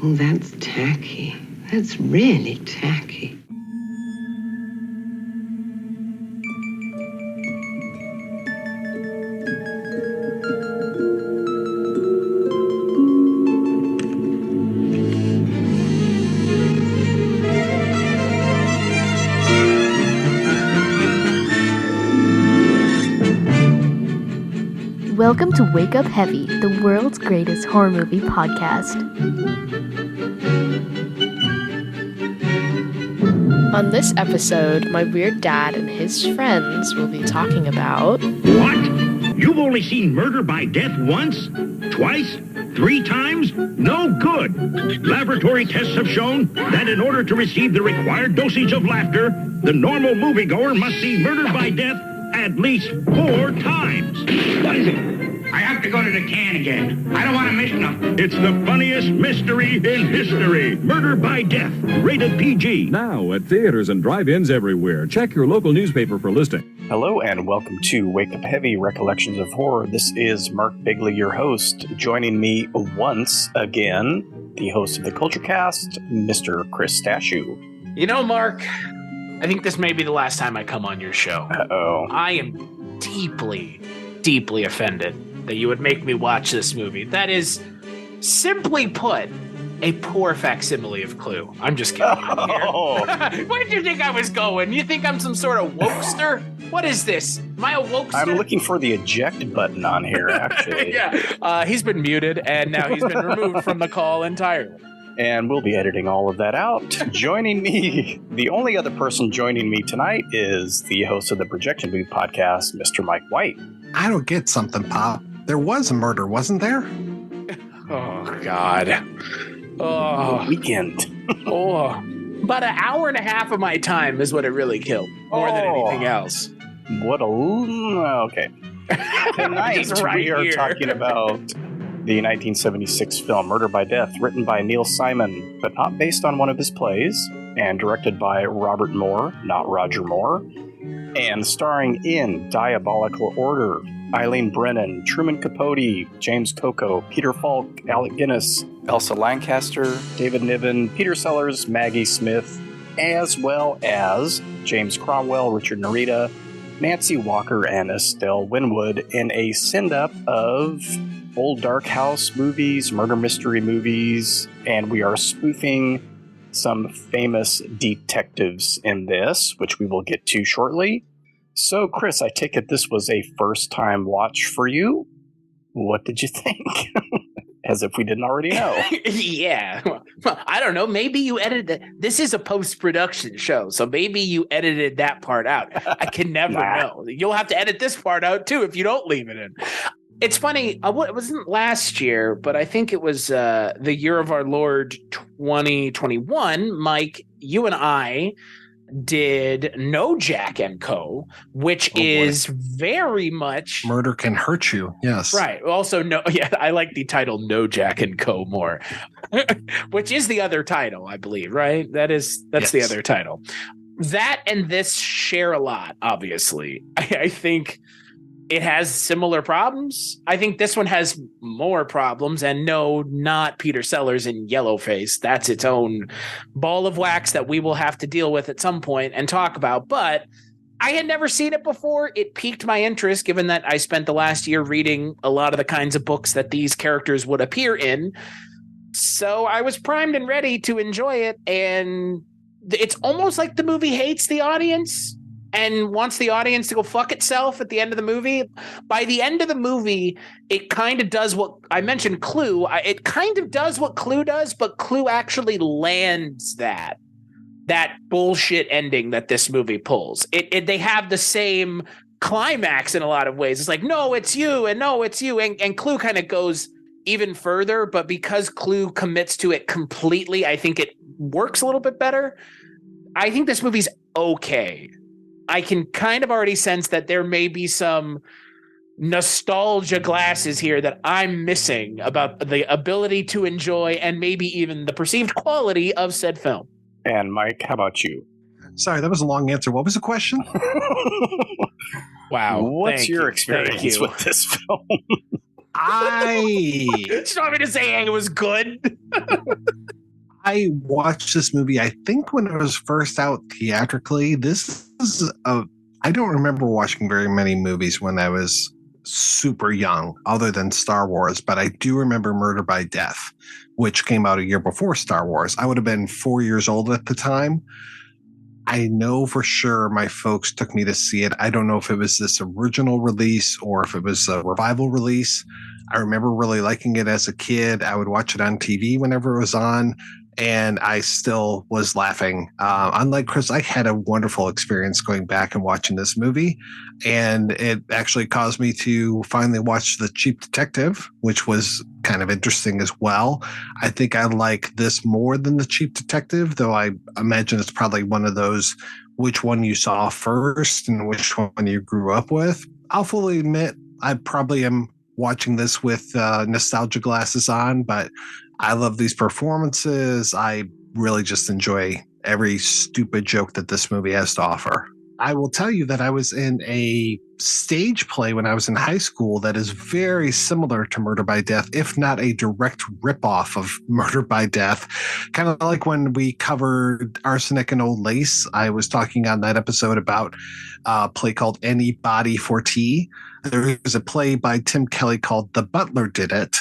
Oh, that's tacky. That's really tacky. Welcome to Wake Up Heavy, the world's greatest horror movie podcast. On this episode, my weird dad and his friends will be talking about... What? You've only seen Murder by Death once? Twice? 3 times? No good! Laboratory tests have shown that in order to receive the required dosage of laughter, the normal moviegoer must see Murder by Death at least 4 times. What is it? I have to go to the can again. I don't want to miss nothing. It's the funniest mystery in history. Murder by Death, rated PG. Now at theaters and drive-ins everywhere. Check your local newspaper for listing. Hello and welcome to Wake Up Heavy, Recollections of Horror. This is Mark Bigley, your host. Joining me once again, the host of the Culture Cast, Mr. Chris Stachiw. You know, Mark, I think this may be the last time I come on your show. Uh-oh. I am deeply, deeply offended that you would make me watch this movie. That is, simply put, a poor facsimile of Clue. I'm just kidding. Oh. Where did you think I was going? You think I'm some sort of wokester? What is this? Am I a wokester? I'm looking for the eject button on here, actually. Yeah, he's been muted, and now he's been removed from the call entirely. And we'll be editing all of that out. Joining me, the only other person joining me tonight is the host of the Projection Booth podcast, Mr. Mike White. I don't get something, Pop. There was a murder, wasn't there? Oh, God. Oh. Weekend. Oh. About an hour and a half of my time is what it really killed, more than anything else. What a... Okay. Tonight, we are talking about the 1976 film Murder by Death, written by Neil Simon, but not based on one of his plays, and directed by Robert Moore, not Roger Moore, and starring in diabolical order Eileen Brennan, Truman Capote, James Coco, Peter Falk, Alec Guinness, Elsa Lanchester, David Niven, Peter Sellers, Maggie Smith, as well as James Cromwell, Richard Narita, Nancy Walker, and Estelle Winwood in a send-up of old dark house movies, murder mystery movies, and we are spoofing some famous detectives in this, which we will get to shortly. So, Chris, I take it this was a first-time watch for you. What did you think? As if we didn't already know. Yeah. Well, I don't know. Maybe you edited it. This is a post-production show, so maybe you edited that part out. I can never know. You'll have to edit this part out, too, if you don't leave it in. It's funny. It wasn't last year, but I think it was the year of our Lord 2021. Mike, you and I did No Jack and Co., which is very much Murder Can Hurt You. Yes. Right. Also, I like the title No Jack and Co. more, which is the other title, I believe, right? That's the other title. That and this share a lot, obviously. I think it has similar problems. I think this one has more problems, and no, not Peter Sellers in Yellowface. That's its own ball of wax that we will have to deal with at some point and talk about. But I had never seen it before. It piqued my interest, given that I spent the last year reading a lot of the kinds of books that these characters would appear in. So I was primed and ready to enjoy it, and it's almost like the movie hates the audience and wants the audience to go fuck itself at the end of the movie. By the end of the movie, it kind of does what I mentioned, Clue. It kind of does what Clue does, but Clue actually lands that bullshit ending that this movie pulls. They have the same climax in a lot of ways. It's like, no, it's you, and no, it's you. And Clue kind of goes even further, but because Clue commits to it completely, I think it works a little bit better. I think this movie's okay. I can kind of already sense that there may be some nostalgia glasses here that I'm missing about the ability to enjoy and maybe even the perceived quality of said film. And Mike, how about you? Sorry, that was a long answer. What was the question? Wow. What's your experience with this film? Just want me to say it was good. I watched this movie, I think, when it was first out theatrically. I don't remember watching very many movies when I was super young, other than Star Wars, but I do remember Murder by Death, which came out a year before Star Wars. I would have been 4 years old at the time. I know for sure my folks took me to see it. I don't know if it was this original release or if it was a revival release. I remember really liking it as a kid. I would watch it on TV whenever it was on, and I still was laughing. Unlike Chris, I had a wonderful experience going back and watching this movie, and it actually caused me to finally watch The Cheap Detective, which was kind of interesting as well. I think I like this more than The Cheap Detective, though I imagine it's probably one of those which one you saw first and which one you grew up with. I'll fully admit I probably am watching this with nostalgia glasses on, but I love these performances. I really just enjoy every stupid joke that this movie has to offer. I will tell you that I was in a stage play when I was in high school that is very similar to Murder by Death, if not a direct ripoff of Murder by Death. Kind of like when we covered Arsenic and Old Lace. I was talking on that episode about a play called Anybody for Tea. There was a play by Tim Kelly called The Butler Did It,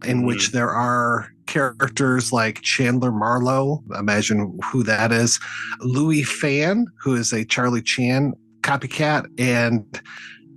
in which there are characters like Chandler Marlowe, imagine who that is, Louis Fan, who is a Charlie Chan copycat, and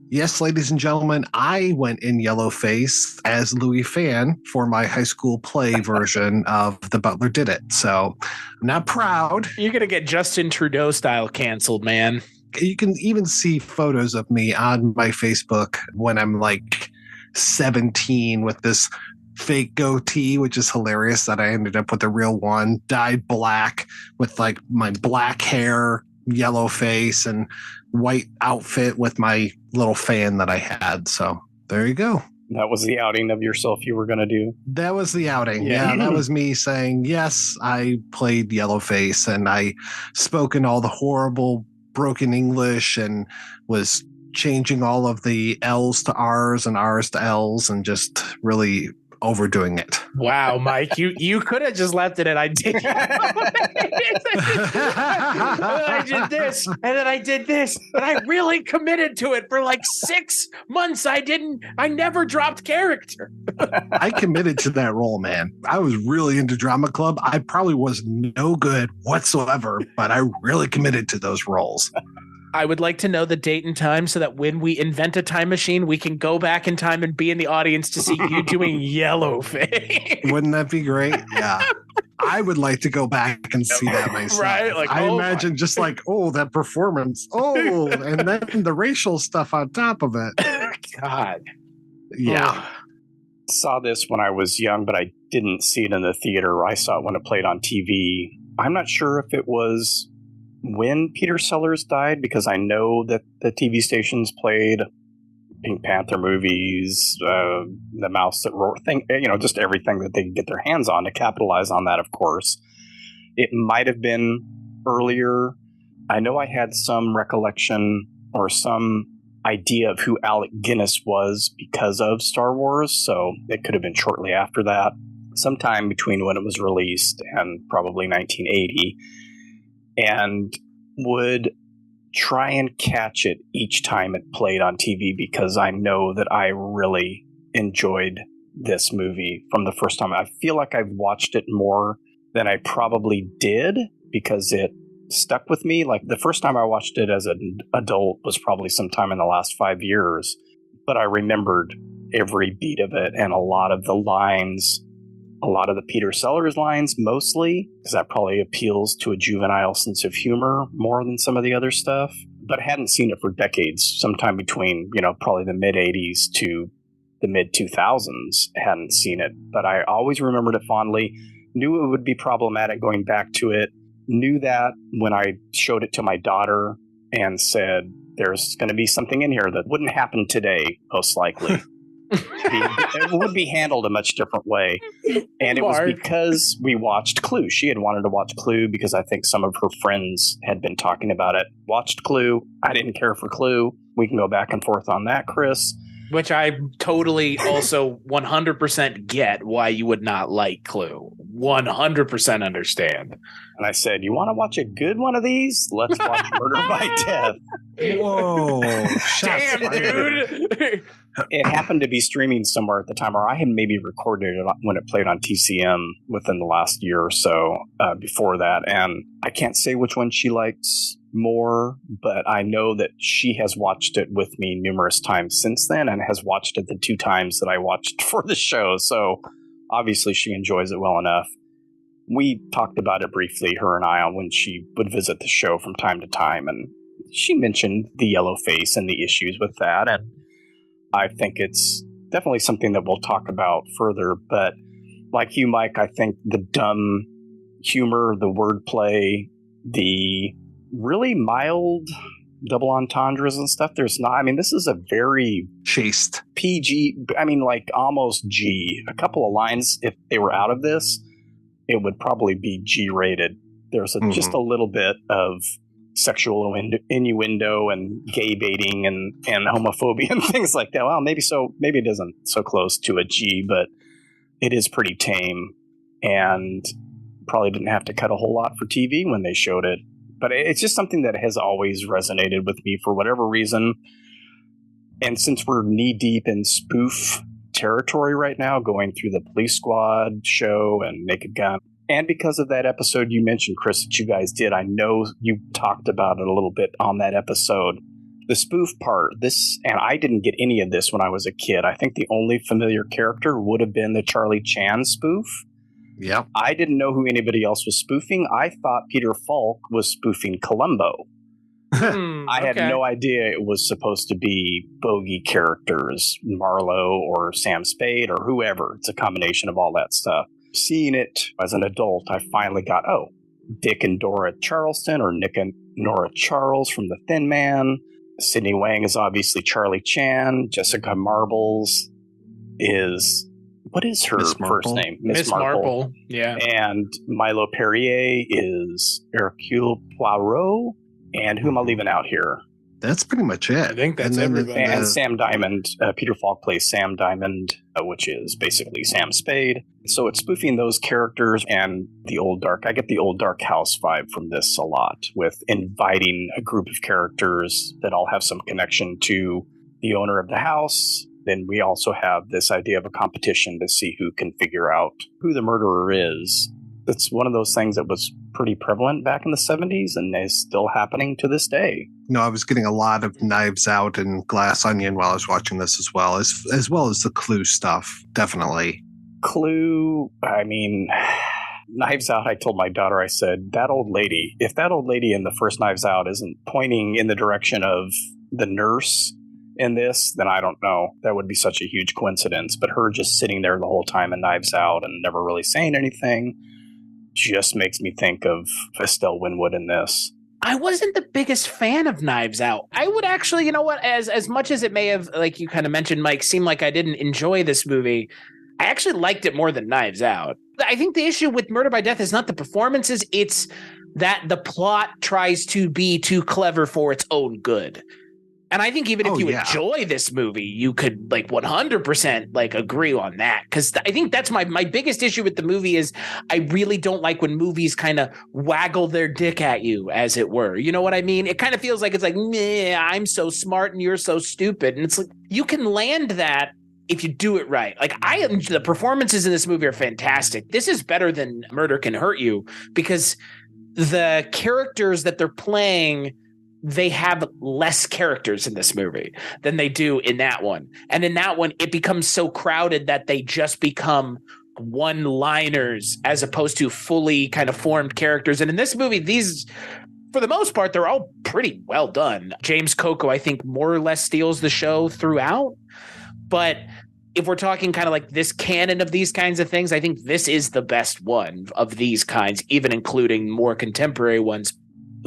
yes, ladies and gentlemen, I went in yellowface as Louis Fan for my high school play version of The Butler Did It. So I'm not proud. You're going to get Justin Trudeau style canceled, man. You can even see photos of me on my Facebook when I'm like 17 with this fake goatee, which is hilarious that I ended up with a real one, dyed black with like my black hair, yellow face, and white outfit with my little fan that I had. So there you go. That was the outing of yourself you were going to do? That was the outing. Yeah, that was me saying, yes, I played Yellowface, and I spoke in all the horrible broken English and was changing all of the L's to R's and R's to L's and just really overdoing it. Wow, Mike, you could have just left it and I did. I did this, and then I did this, and I really committed to it for like 6 months. I never dropped character. I committed to that role, man. I was really into drama club. I probably was no good whatsoever, but I really committed to those roles. I would like to know the date and time so that when we invent a time machine, we can go back in time and be in the audience to see you doing Yellowface. Wouldn't that be great? Yeah. I would like to go back and see that myself. Right? Like, I imagine just like, oh, that performance. Oh, and then the racial stuff on top of it. God. Yeah. Saw this when I was young, but I didn't see it in the theater. I saw it when it played on TV. I'm not sure if it was when Peter Sellers died, because I know that the TV stations played Pink Panther movies, the Mouse That Roared thing, just everything that they could get their hands on to capitalize on that, of course. It might have been earlier. I know I had some recollection or some idea of who Alec Guinness was because of Star Wars, so it could have been shortly after that, sometime between when it was released and probably 1980. And would try and catch it each time it played on TV because I know that I really enjoyed this movie from the first time. I feel like I've watched it more than I probably did because it stuck with me. Like the first time I watched it as an adult was probably sometime in the last 5 years, but I remembered every beat of it and a lot of the lines. A lot of the Peter Sellers lines, mostly, because that probably appeals to a juvenile sense of humor more than some of the other stuff. But I hadn't seen it for decades, sometime between, probably the mid-'80s to the mid-2000s. I hadn't seen it, but I always remembered it fondly, knew it would be problematic going back to it, knew that when I showed it to my daughter and said, there's going to be something in here that wouldn't happen today, most likely. It would be handled a much different way. And it was because we watched Clue. She had wanted to watch Clue because I think some of her friends had been talking about it. Watched Clue. I didn't care for Clue. We can go back and forth on that, Chris. Which I totally also 100% get why you would not like Clue. 100% understand. And I said, you want to watch a good one of these? Let's watch Murder by Death. Whoa. Damn, dude. It happened to be streaming somewhere at the time, or I had maybe recorded it when it played on TCM within the last year or so before that. And I can't say which one she likes more, but I know that she has watched it with me numerous times since then and has watched it the 2 times that I watched for the show. So obviously she enjoys it well enough. We talked about it briefly, her and I, on when she would visit the show from time to time, and she mentioned the yellow face and the issues with that. And I think it's definitely something that we'll talk about further. But like you, Mike, I think the dumb humor, the wordplay, the really mild double entendres and stuff, there's not. I mean, this is a very chaste PG, I mean, like almost G. A couple of lines, if they were out of this, it would probably be G-rated. There's just a little bit of sexual innuendo and gay baiting and homophobia and things like that. Well, maybe it isn't so close to a G, but it is pretty tame, and probably didn't have to cut a whole lot for TV when they showed it. But it's just something that has always resonated with me for whatever reason. And since we're knee-deep in spoof territory right now, going through the Police Squad show and Naked Gun, and because of that episode you mentioned, Chris, that you guys did, I know you talked about it a little bit on that episode. The spoof part, and I didn't get any of this when I was a kid. I think the only familiar character would have been the Charlie Chan spoof. Yep. I didn't know who anybody else was spoofing. I thought Peter Falk was spoofing Columbo. I had no idea it was supposed to be bogey characters, Marlowe or Sam Spade or whoever. It's a combination of all that stuff. Seeing it as an adult, I finally got, Dick and Dora Charleston, or Nick and Nora Charles from The Thin Man. Sidney Wang is obviously Charlie Chan. Jessica Marbles is... What is her first name? Miss Marple. Yeah. And Milo Perrier is Hercule Poirot. And who am I leaving out here? That's pretty much it. I think that's everybody. And Sam Diamond. Peter Falk plays Sam Diamond, which is basically Sam Spade. So it's spoofing those characters and the Old Dark. I get the Old Dark House vibe from this a lot, with inviting a group of characters that all have some connection to the owner of the house. Then we also have this idea of a competition to see who can figure out who the murderer is. It's one of those things that was pretty prevalent back in the 70s and is still happening to this day. No, I was getting a lot of Knives Out and Glass Onion while I was watching this as well as the Clue stuff, definitely. Clue, I mean, Knives Out, I told my daughter, I said, that old lady, if that old lady in the first Knives Out isn't pointing in the direction of the nurse in this, then I don't know. That would be such a huge coincidence. But her just sitting there the whole time in Knives Out and never really saying anything just makes me think of Estelle Winwood in this. I wasn't the biggest fan of Knives Out. I would actually, you know what, as much as it may have, like you kind of mentioned, Mike, seem like I didn't enjoy this movie, I actually liked it more than Knives Out. I think the issue with Murder by Death is not the performances, it's that the plot tries to be too clever for its own good. And I think even if you enjoy this movie, you could like 100% like agree on that. Because I think that's my biggest issue with the movie is I really don't like when movies kind of waggle their dick at you, as it were. You know what I mean? It kind of feels like it's like, meh, I'm so smart and you're so stupid. And it's like, you can land that if you do it right. Like the performances in this movie are fantastic. This is better than Murder Can Hurt You because the characters that they're playing, they have less characters in this movie than they do in that one. And in that one, it becomes so crowded that they just become one-liners as opposed to fully kind of formed characters. And in this movie, these, for the most part, they're all pretty well done. James Coco, I think, more or less steals the show throughout. But if we're talking kind of like this canon of these kinds of things, I think this is the best one of these kinds, even including more contemporary ones.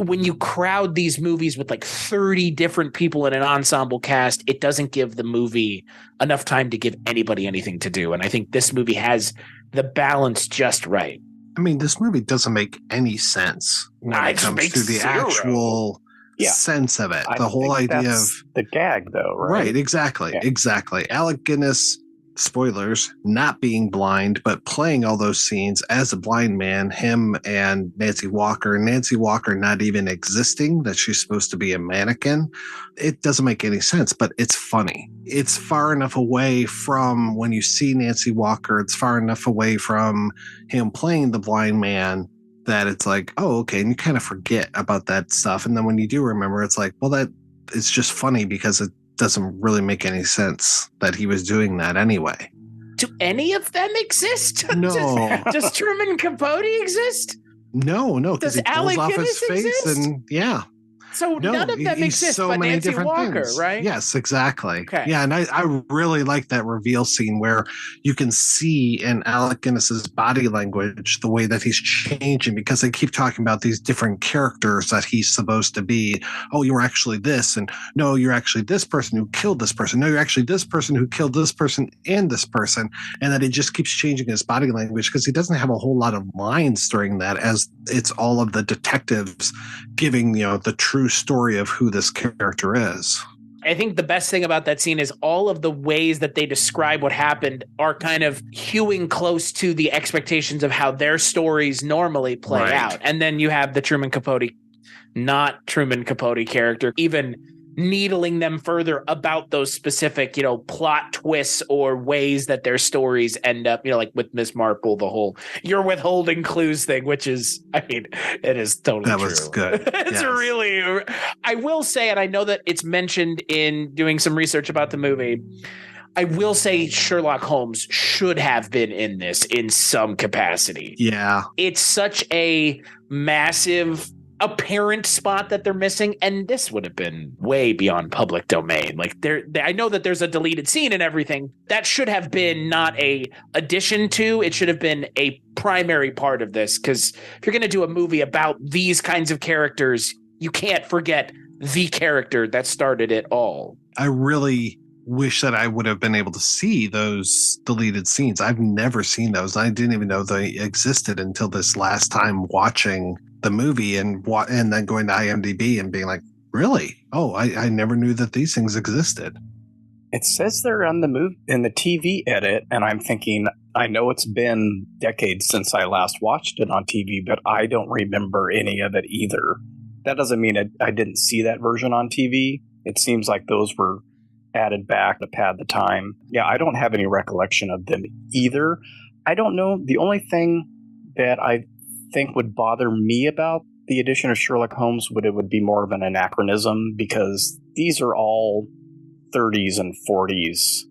When you crowd these movies with like 30 different people in an ensemble cast, it doesn't give the movie enough time to give anybody anything to do. And I think this movie has the balance just right. I mean, this movie doesn't make any sense when it comes to the actual sense of it. I The whole think idea that's of the gag, though, right? Right, exactly. Yeah. Exactly. Alec Guinness, spoilers, not being blind, but playing all those scenes as a blind man, him and Nancy Walker not even existing, that she's supposed to be a mannequin. It doesn't make any sense, but it's funny. It's far enough away from when you see Nancy Walker, it's far enough away from him playing the blind man that it's like, oh, okay. And you kind of forget about that stuff. And then when you do remember, it's like, well, that it's just funny because it doesn't really make any sense that he was doing that anyway. Do any of them exist? No. Does Truman Capote exist? No, because he pulls Alec off Guinness his face exist? and yeah. So No, none of them he's exist so but many Nancy different Walker, things. right? Yes, exactly. Okay. Yeah, and I really like that reveal scene where you can see in Alec Guinness's body language the way that he's changing, because they keep talking about these different characters that he's supposed to be. Oh, you're actually this, and no, you're actually this person who killed this person. No, you're actually this person who killed this person and this person. And that he just keeps changing his body language because he doesn't have a whole lot of lines during that, as it's all of the detectives giving, the true story of who this character is. I think the best thing about that scene is all of the ways that they describe what happened are kind of hewing close to the expectations of how their stories normally play Right. out. And then you have the Truman Capote, not Truman Capote character, even needling them further about those specific, plot twists or ways that their stories end up, like with Miss Marple, the whole you're withholding clues thing, which is, it is totally That true. was good. It's Yes. really, I will say, and I know that it's mentioned in doing some research about the movie, I will say Sherlock Holmes should have been in this in some capacity. Yeah. It's such a massive apparent spot that they're missing, and this would have been way beyond public domain. Like I know that there's a deleted scene and everything. That should have been not a addition to, it should have been a primary part of this, because if you're going to do a movie about these kinds of characters, you can't forget the character that started it all. I really wish that I would have been able to see those deleted scenes. I've never seen those. I didn't even know they existed until this last time watching the movie and then going to IMDb and being like, really? Oh, I never knew that these things existed. It says they're on the in the TV edit, and I'm thinking, I know it's been decades since I last watched it on TV, but I don't remember any of it either. That doesn't mean I didn't see that version on TV. It seems like those were added back to pad the time. Yeah, I don't have any recollection of them either. I don't know. The only thing that I think would bother me about the addition of Sherlock Holmes would be more of an anachronism, because these are all 30s and 40s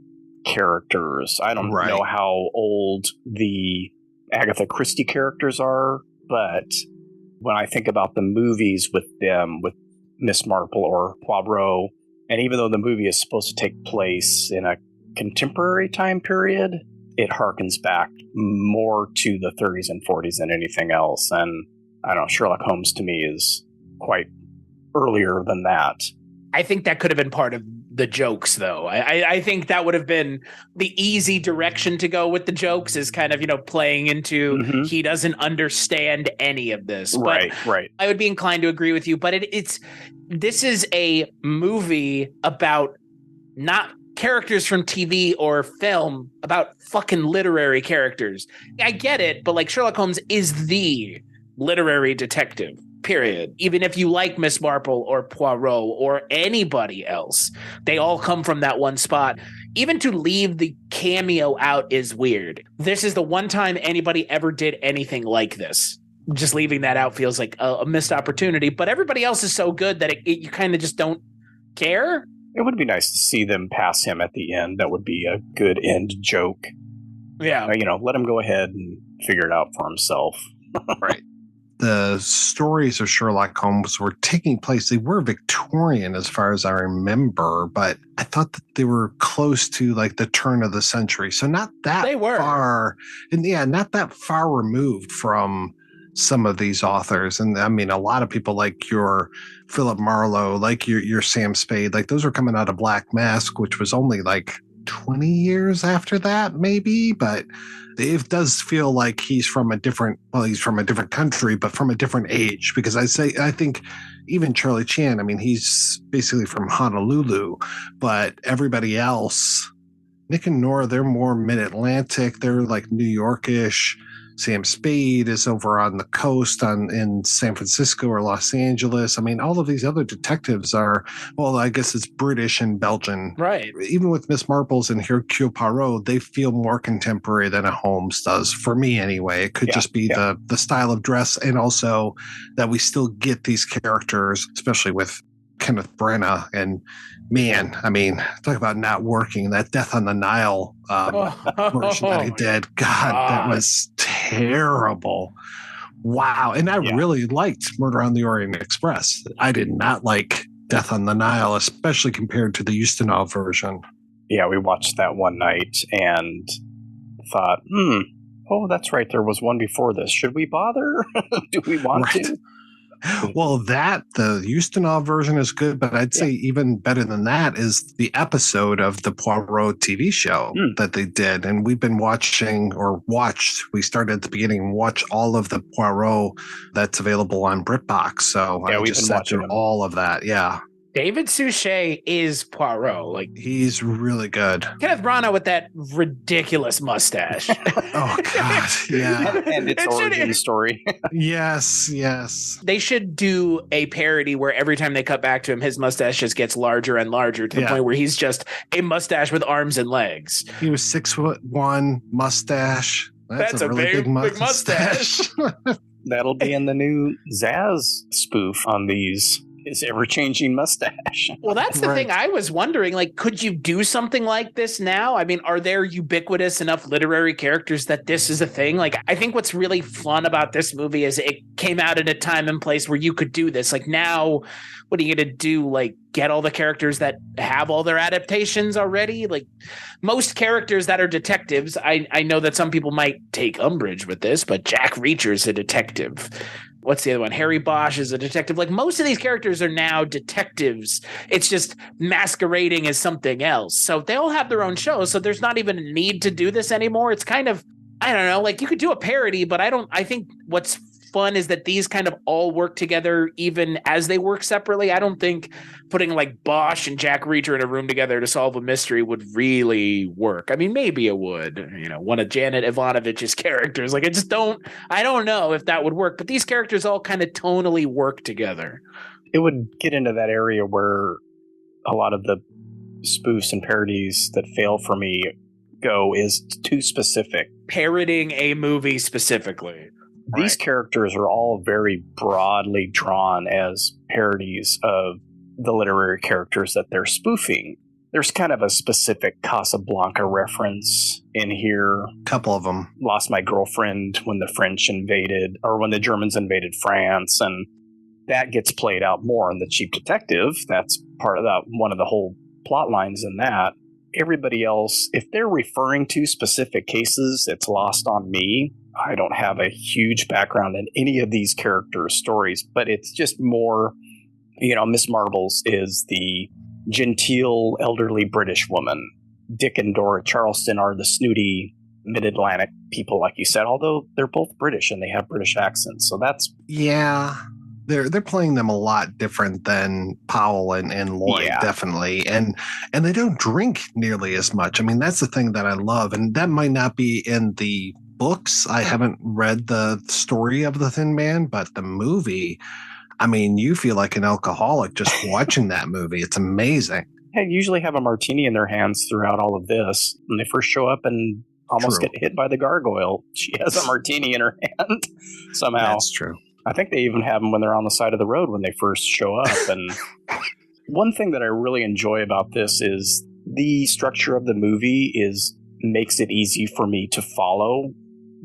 characters. I don't know how old the Agatha Christie characters are, but when I think about the movies with them, with Miss Marple or Poirot, and even though the movie is supposed to take place in a contemporary time period, it harkens back more to the 30s and 40s than anything else. And I don't know, Sherlock Holmes to me is quite earlier than that. I think that could have been part of the jokes, though. I think that would have been the easy direction to go with the jokes, is kind of, playing into he doesn't understand any of this. Right. I would be inclined to agree with you, but this is a movie about not characters from TV or film, about fucking literary characters. I get it, but like Sherlock Holmes is the literary detective, period. Even if you like Miss Marple or Poirot or anybody else, they all come from that one spot. Even to leave the cameo out is weird. This is the one time anybody ever did anything like this. Just leaving that out feels like a missed opportunity, but everybody else is so good that you kind of just don't care. It would be nice to see them pass him at the end. That would be a good end joke. Yeah. Let him go ahead and figure it out for himself. Right. The stories of Sherlock Holmes were taking place. They were Victorian as far as I remember, but I thought that they were close to like the turn of the century. So not that far. And yeah, not that far removed from some of these authors. And I mean, a lot of people like your Philip Marlowe, like your Sam Spade, like those were coming out of Black Mask, which was only like 20 years after that, maybe, but it does feel like he's from a different country, but from a different age, because I think even Charlie Chan, I mean, he's basically from Honolulu, but everybody else, Nick and Nora, they're more mid-Atlantic. They're like New York-ish. Sam Spade is over on the coast in San Francisco or Los Angeles. I mean, all of these other detectives are, well, I guess it's British and Belgian. Right. Even with Miss Marples and Hercule Poirot, they feel more contemporary than a Holmes does, for me anyway. It could just be the style of dress, and also that we still get these characters, especially with Kenneth Branagh. And man, I mean, talk about not working. That Death on the Nile version that he did. God, that was terrible. Wow. And I really liked Murder on the Orient Express. I did not like Death on the Nile, especially compared to the Ustinov version. Yeah, we watched that one night and thought, oh, that's right. There was one before this. Should we bother? Do we want to? Well, the Ustinov version is good, but I'd say even better than that is the episode of the Poirot TV show that they did. And we've been we started at the beginning and watch all of the Poirot that's available on BritBox. So I just sat through all of that. Yeah. David Suchet is Poirot. Like, he's really good. Kenneth Branagh with that ridiculous mustache. Oh God, yeah. And its origin story. Yes. They should do a parody where every time they cut back to him, his mustache just gets larger and larger to the point where he's just a mustache with arms and legs. He was 6'1", mustache. That's a really big mustache. That'll be in the new Zaz spoof on these. His ever-changing mustache. Well, that's the thing I was wondering. Like, could you do something like this now? I mean, are there ubiquitous enough literary characters that this is a thing? Like, I think what's really fun about this movie is it came out at a time and place where you could do this. Like, now, what are you going to do? Like, get all the characters that have all their adaptations already? Like, most characters that are detectives, I know that some people might take umbrage with this, but Jack Reacher's a detective. What's the other one? Harry Bosch is a detective. Like, most of these characters are now detectives. It's just masquerading as something else. So they all have their own shows. So there's not even a need to do this anymore. It's kind of, I don't know, like you could do a parody, but I think what's fun is that these kind of all work together even as they work separately. I don't think putting like Bosch and Jack Reacher in a room together to solve a mystery would really work. I mean, maybe it would, one of Janet Ivanovich's characters. Like, I don't know if that would work, but these characters all kind of tonally work together. It would get into that area where a lot of the spoofs and parodies that fail for me go is too specific. Parodying a movie specifically. These characters are all very broadly drawn as parodies of the literary characters that they're spoofing. There's kind of a specific Casablanca reference in here. A couple of them. Lost my girlfriend when the French invaded, or when the Germans invaded France, and that gets played out more in The Cheap Detective. That's part of one of the whole plot lines in that. Everybody else, if they're referring to specific cases, it's lost on me. I don't have a huge background in any of these characters' stories, but it's just more, Miss Marbles is the genteel, elderly British woman. Dick and Dora Charleston are the snooty mid-Atlantic people, like you said, although they're both British and they have British accents. So that's... Yeah, they're playing them a lot different than Powell and Lloyd, definitely. And they don't drink nearly as much. I mean, that's the thing that I love. And that might not be in the books. I haven't read the story of the Thin Man, but the movie, I mean, you feel like an alcoholic just watching that movie. It's amazing. They usually have a martini in their hands throughout all of this. When they first show up and almost get hit by the gargoyle, she has a martini in her hand somehow. That's true. I think they even have them when they're on the side of the road when they first show up. And one thing that I really enjoy about this is the structure of the movie makes it easy for me to follow,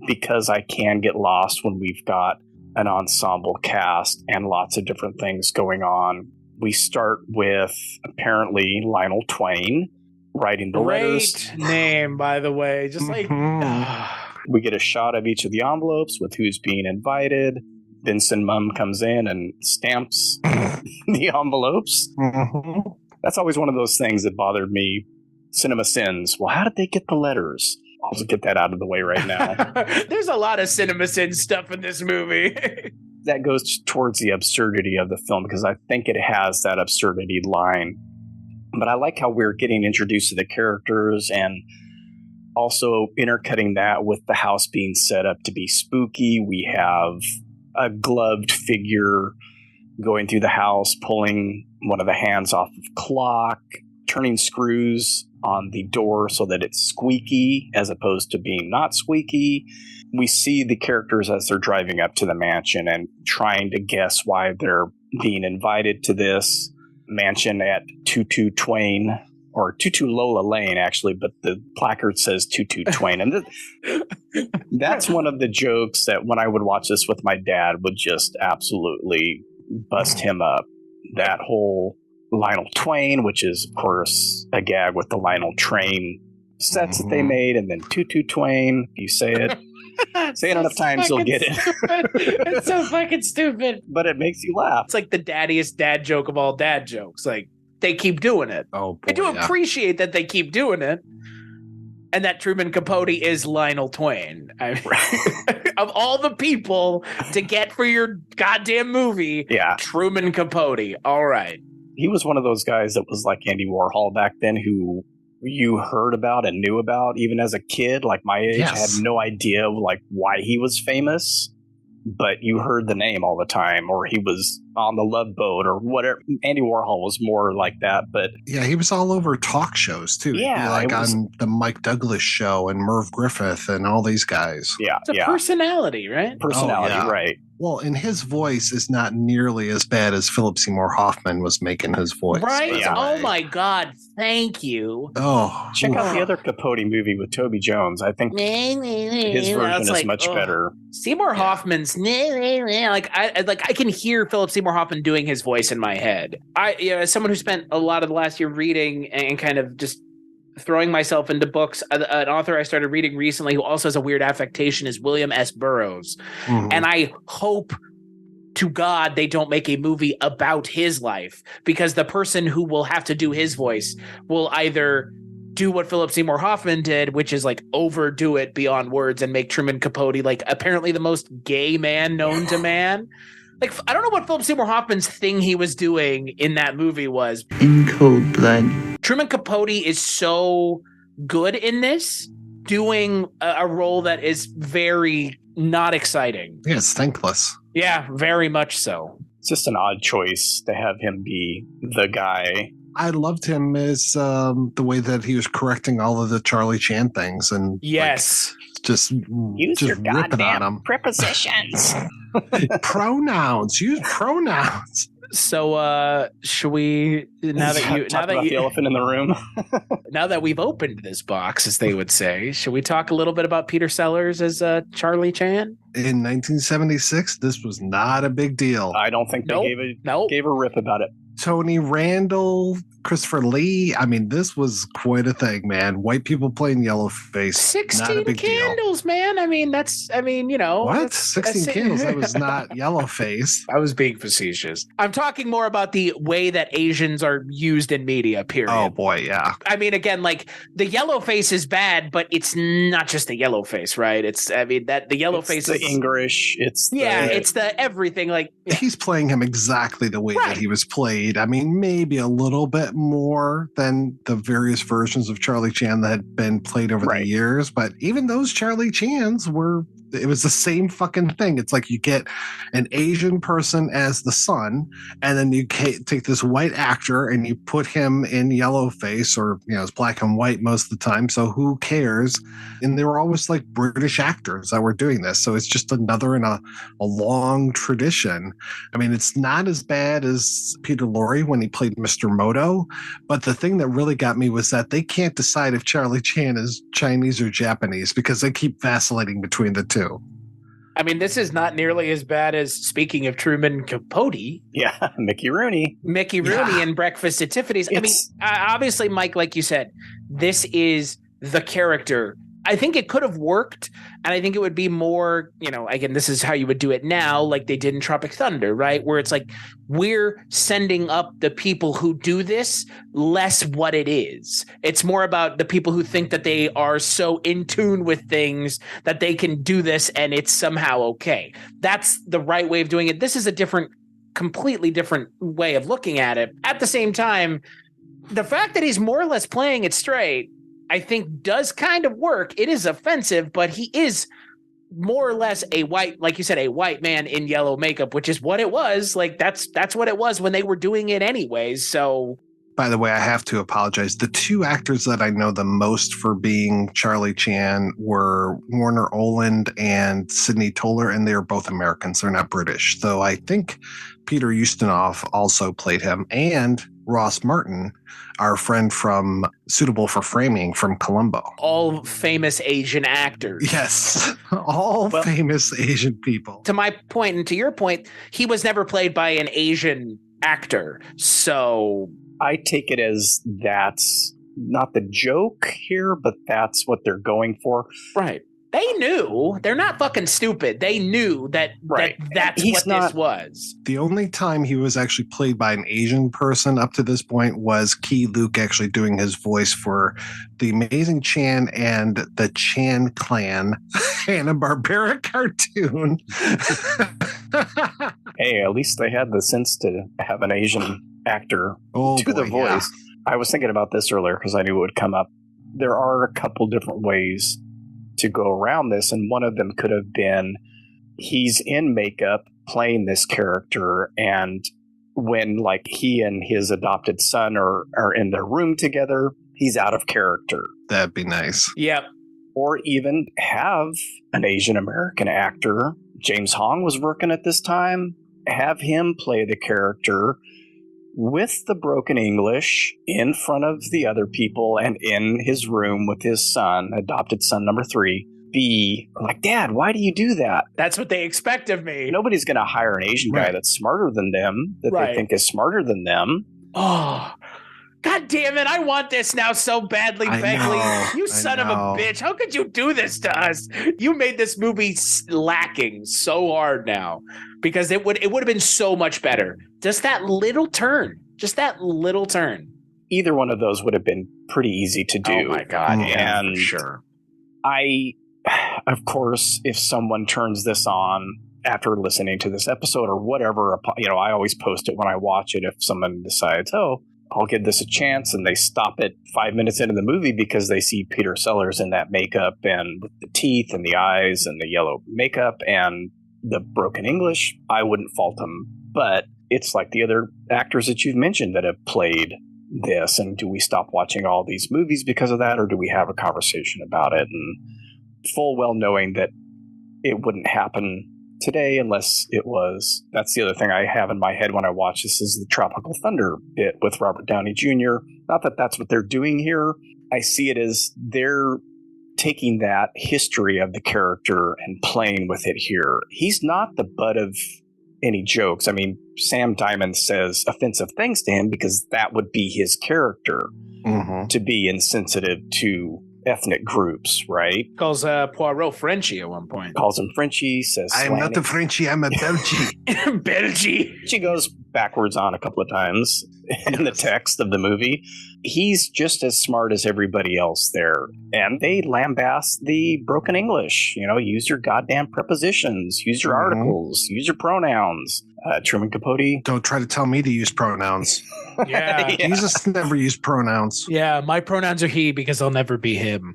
because I can get lost when we've got an ensemble cast and lots of different things going on. We start with apparently Lionel Twain writing the letters. Great name, by the way. Just like we get a shot of each of the envelopes with who's being invited. Vincent Munn comes in and stamps the envelopes. That's always one of those things that bothered me Cinema Sins. Well, how did they get the letters? I'll just get that out of the way right now. There's a lot of Cinema Sin stuff in this movie. That goes towards the absurdity of the film because I think it has that absurdity line. But I like how we're getting introduced to the characters and also intercutting that with the house being set up to be spooky. We have a gloved figure going through the house, pulling one of the hands off of the clock, turning screws on the door so that it's squeaky as opposed to being not squeaky. We see the characters as they're driving up to the mansion and trying to guess why they're being invited to this mansion at 22 Twain, or 22 Lola Lane, actually, but the placard says 22 Twain. And that's one of the jokes that when I would watch this with my dad would just absolutely bust him up. That whole Lionel Twain, which is, of course, a gag with the Lionel Train sets that they made, and then 22 Twain. If you say it. Say it enough times, you'll get it. It's so fucking stupid. But it makes you laugh. It's like the daddiest dad joke of all dad jokes. Like, they keep doing it. Oh, boy, I do appreciate that they keep doing it. And that Truman Capote is Lionel Twain. Of all the people to get for your goddamn movie, Truman Capote. All right. He was one of those guys that was like Andy Warhol back then who you heard about and knew about even as a kid, like my age. I had no idea like why he was famous, but you heard the name all the time, or he was on the Love Boat or whatever. Andy Warhol was more like that, but yeah, he was all over talk shows too. Yeah, like on the Mike Douglas show and Merv Griffith and all these guys. Yeah, it's a personality, right? Personality, right? Well, and his voice is not nearly as bad as Philip Seymour Hoffman was making his voice. Right? Yeah. Oh my God! Thank you. Oh, check out the other Capote movie with Toby Jones. I think his version is much better. Seymour Hoffman's like I can hear Philip Seymour Hoffman doing his voice in my head. As someone who spent a lot of the last year reading and kind of just throwing myself into books, an author I started reading recently who also has a weird affectation is William S. Burroughs. And I hope to God they don't make a movie about his life, because the person who will have to do his voice will either do what Philip Seymour Hoffman did, which is like overdo it beyond words and make Truman Capote like apparently the most gay man known to man. Like, I don't know what Philip Seymour Hoffman's thing he was doing in that movie was. In cold blood. Truman Capote is so good in this, doing a role that is very not exciting. Yeah, it's thankless. Yeah, very much so. It's just an odd choice to have him be the guy. I loved him as the way that he was correcting all of the Charlie Chan things, and yes, just use just your goddamn on him. Prepositions. Pronouns. Use pronouns. So, should we now that the elephant in the room? Now that we've opened this box, as they would say, should we talk a little bit about Peter Sellers as Charlie Chan? In 1976, this was not a big deal. I don't think they gave a rip about it. Tony Randall, Christopher Lee. I mean, this was quite a thing, man. White people playing yellowface. 16 candles, deal. Man. I mean, What? 16 candles? That was not yellowface. I was being facetious. I'm talking more about the way that Asians are used in media, period. Oh, boy, yeah. I mean, again, like, the yellowface is bad, but it's not just the yellowface, right? It's the yellowface is the English. It's the everything. Like, he's playing him exactly the way that he was played. I mean, maybe a little bit more than the various versions of Charlie Chan that had been played over the years. But even those Charlie Chans it was the same fucking thing. It's like you get an Asian person as the son, and then you take this white actor and you put him in yellowface, or, it's black and white most of the time. So who cares? And they were always like British actors that were doing this. So it's just another in a long tradition. I mean, it's not as bad as Peter Lorre when he played Mr. Moto. But the thing that really got me was that they can't decide if Charlie Chan is Chinese or Japanese because they keep vacillating between the two. I mean, this is not nearly as bad as, speaking of Truman Capote. Yeah, Mickey Rooney in Breakfast at Tiffany's. I mean, obviously, Mike, like you said, this is the character I think it could have worked, and I think it would be more, again, this is how you would do it now, like they did in Tropic Thunder, right? Where it's like, we're sending up the people who do this, less what it is. It's more about the people who think that they are so in tune with things that they can do this and it's somehow okay. That's the right way of doing it. This is a completely different way of looking at it. At the same time, the fact that he's more or less playing it straight, I think does kind of work. It is offensive, but he is more or less a white, like you said, a white man in yellow makeup, which is what it was. Like that's what it was when they were doing it anyways. So, by the way, I have to apologize. The two actors that I know the most for being Charlie Chan were Warner Oland and Sidney Toler, and they are both Americans. They're not British. So I think Peter Ustinov also played him, and Ross Martin, our friend from Suitable for Framing from Columbo. All famous Asian actors. Yes, all famous Asian people. To my point and to your point, he was never played by an Asian actor. So I take it as that's not the joke here, but that's what they're going for. Right. They knew. They're not fucking stupid. They knew that's what this was. The only time he was actually played by an Asian person up to this point was Key Luke actually doing his voice for the Amazing Chan and the Chan Clan Hanna-Barbera cartoon. Hey, at least they had the sense to have an Asian actor do the voice. Yeah. I was thinking about this earlier because I knew it would come up. There are a couple different ways to go around this, and one of them could have been he's in makeup playing this character, and when like he and his adopted son are in their room together, he's out of character. That'd be nice. Yep. Or even have an Asian American actor. James Hong was working at this time. Have him play the character with the broken English in front of the other people and in his room with his son, adopted son number 3, be like, Dad, why do you do that? That's what they expect of me. Nobody's going to hire an Asian guy that's smarter than them, that they think is smarter than them. Oh, God damn it. I want this now so badly, Begley. You son of a bitch. How could you do this to us? You made this movie lacking so hard now because it would have been so much better. Just that little turn. Either one of those would have been pretty easy to do. Oh, my God. Yeah, and for sure. Of course, if someone turns this on after listening to this episode or whatever, I always post it when I watch it. If someone decides, I'll give this a chance, and they stop it 5 minutes into the movie because they see Peter Sellers in that makeup and with the teeth and the eyes and the yellow makeup and the broken English, I wouldn't fault them. But it's like the other actors that you've mentioned that have played this, and do we stop watching all these movies because of that, or do we have a conversation about it? And full well knowing that it wouldn't happen today unless it was. That's the other thing I have in my head when I watch this is the Tropical Thunder bit with Robert Downey Jr. Not that that's what they're doing here. I see it as they're taking that history of the character and playing with it here. He's not the butt of any jokes. I mean, Sam Diamond says offensive things to him because that would be his character, to be insensitive to ethnic groups, right? Calls Poirot Frenchie at one point. Calls him Frenchie, says I'm not a Frenchie, I'm a Belgie. Belgie. She goes backwards on a couple of times in the text of the movie. He's just as smart as everybody else there. And they lambast the broken English. Use your goddamn prepositions, use your articles, use your pronouns. Truman Capote. Don't try to tell me to use pronouns. Yeah. Jesus never used pronouns. Yeah, my pronouns are he because I'll never be him.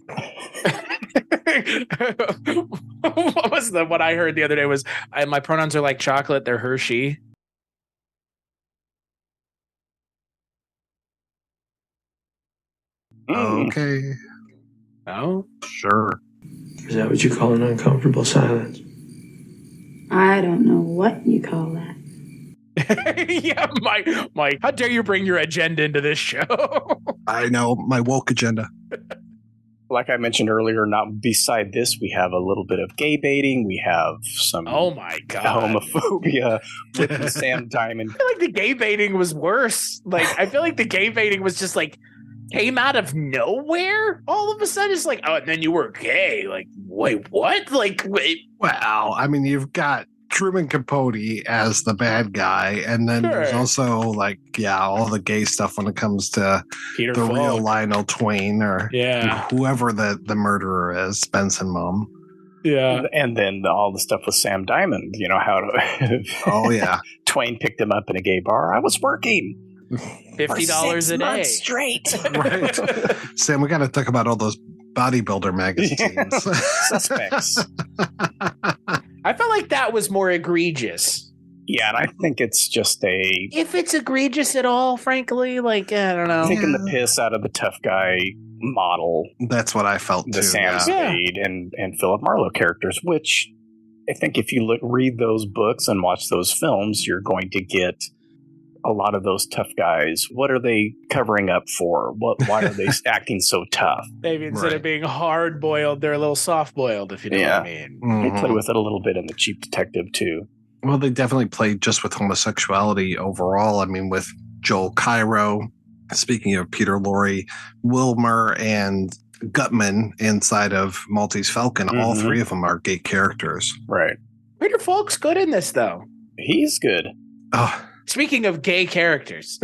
What was what I heard the other day was my pronouns are like chocolate, they're Hershey. Okay. Oh? Sure. Is that what you call an uncomfortable silence? I don't know what you call that. Yeah, Mike, how dare you bring your agenda into this show? I know, my woke agenda. Like I mentioned earlier, not beside this, we have a little bit of gay baiting. We have some oh my God. homophobia with Sam Diamond. I feel like the gay baiting was worse. Like, I feel like the gay baiting was just like came out of nowhere all of a sudden. It's like, oh, and then you were gay. Like, wait, what? Like, wait. Well, I mean, you've got Truman Capote as the bad guy, and then there's also like, all the gay stuff when it comes to Peter the Falk. real Lionel Twain or whoever the murderer is, Benson Mum. Yeah. And then all the stuff with Sam Diamond, how to Twain picked him up in a gay bar. I was working $50 a day straight. Right. Sam, we got to talk about all those bodybuilder magazines. Suspects. I felt like that was more egregious. Yeah, and I think it's just if it's egregious at all, frankly, like, I don't know. Taking the piss out of the tough guy model. That's what I felt the too. Sam Spade and Philip Marlowe characters, which I think if you read those books and watch those films, you're going to get a lot of those tough guys. What are they covering up for? Why are they acting so tough? Maybe instead of being hard boiled, they're a little soft boiled, if you know what I mean. Mm-hmm. They play with it a little bit in The Cheap Detective too. Well, they definitely played just with homosexuality overall. I mean, with Joel Cairo, speaking of Peter Lorre, Wilmer, and Gutman inside of Maltese Falcon, all three of them are gay characters. Right. Peter Falk's good in this, though. He's good. Oh. Speaking of gay characters.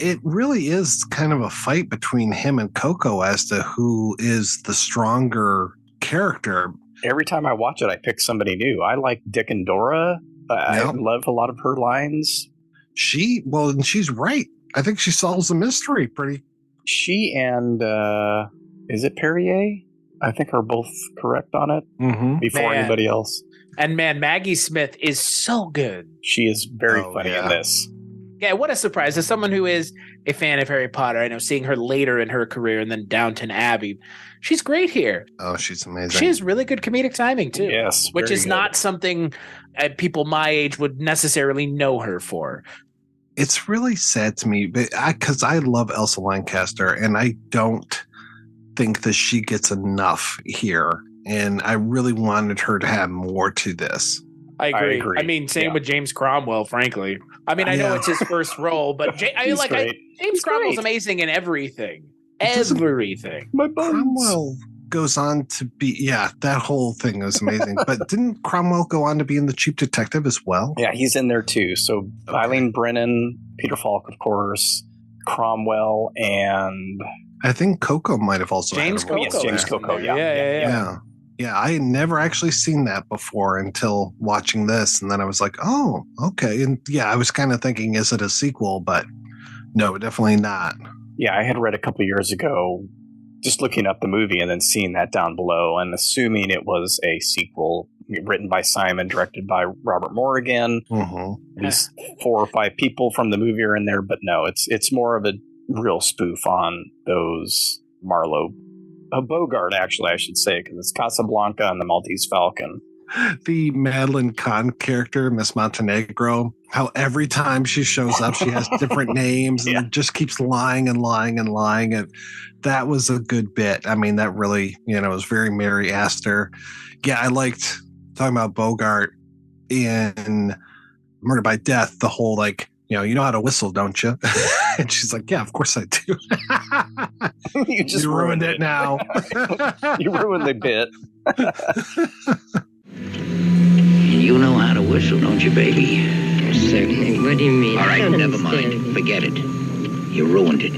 It really is kind of a fight between him and Coco as to who is the stronger character. Every time I watch it, I pick somebody new. I like Dick and Dora. I love a lot of her lines. And she's right. I think she solves the mystery pretty. She and, is it Perrier? I think are both correct on it before anybody else. And man, Maggie Smith is so good. She is very funny in this. Yeah, what a surprise. As someone who is a fan of Harry Potter, I know seeing her later in her career and then Downton Abbey, she's great here. Oh, she's amazing. She has really good comedic timing, too. Yes, which is not something people my age would necessarily know her for. It's really sad to me, because I love Elsa Lanchester, and I don't think that she gets enough here. And I really wanted her to have more to this. I agree. I mean, same with James Cromwell, frankly. I mean, I know it's his first role, but James Cromwell's amazing in everything. Everything. My bones. Cromwell goes on to be, that whole thing is amazing. But didn't Cromwell go on to be in The Cheap Detective as well? Yeah, he's in there too. So Eileen Brennan, Peter Falk, of course, Cromwell, and I think Coco might have also James had a role. Coco. Yes, James Coco. Yeah. Yeah, I had never actually seen that before until watching this. And then I was like, oh, okay. And I was kind of thinking, is it a sequel? But no, definitely not. Yeah, I had read a couple years ago, just looking up the movie and then seeing that down below and assuming it was a sequel written by Simon, directed by Robert Morgan. These 4 or 5 people from the movie are in there, but no, it's more of a real spoof on those Marlowe. A Bogart, actually, I should say, because it's Casablanca and the Maltese Falcon. The Madeline Kahn character, Miss Montenegro, how every time she shows up, she has different names and just keeps lying and lying and lying. And that was a good bit. I mean, that really, was very Mary Astor. Yeah, I liked talking about Bogart in Murder by Death, the whole you know how to whistle, don't you? And she's like, yeah, of course I do. You just ruined it now. You ruined the bit. You know how to whistle, don't you, baby? Certainly. What do you mean? All right, never mind. Forget it. You ruined it.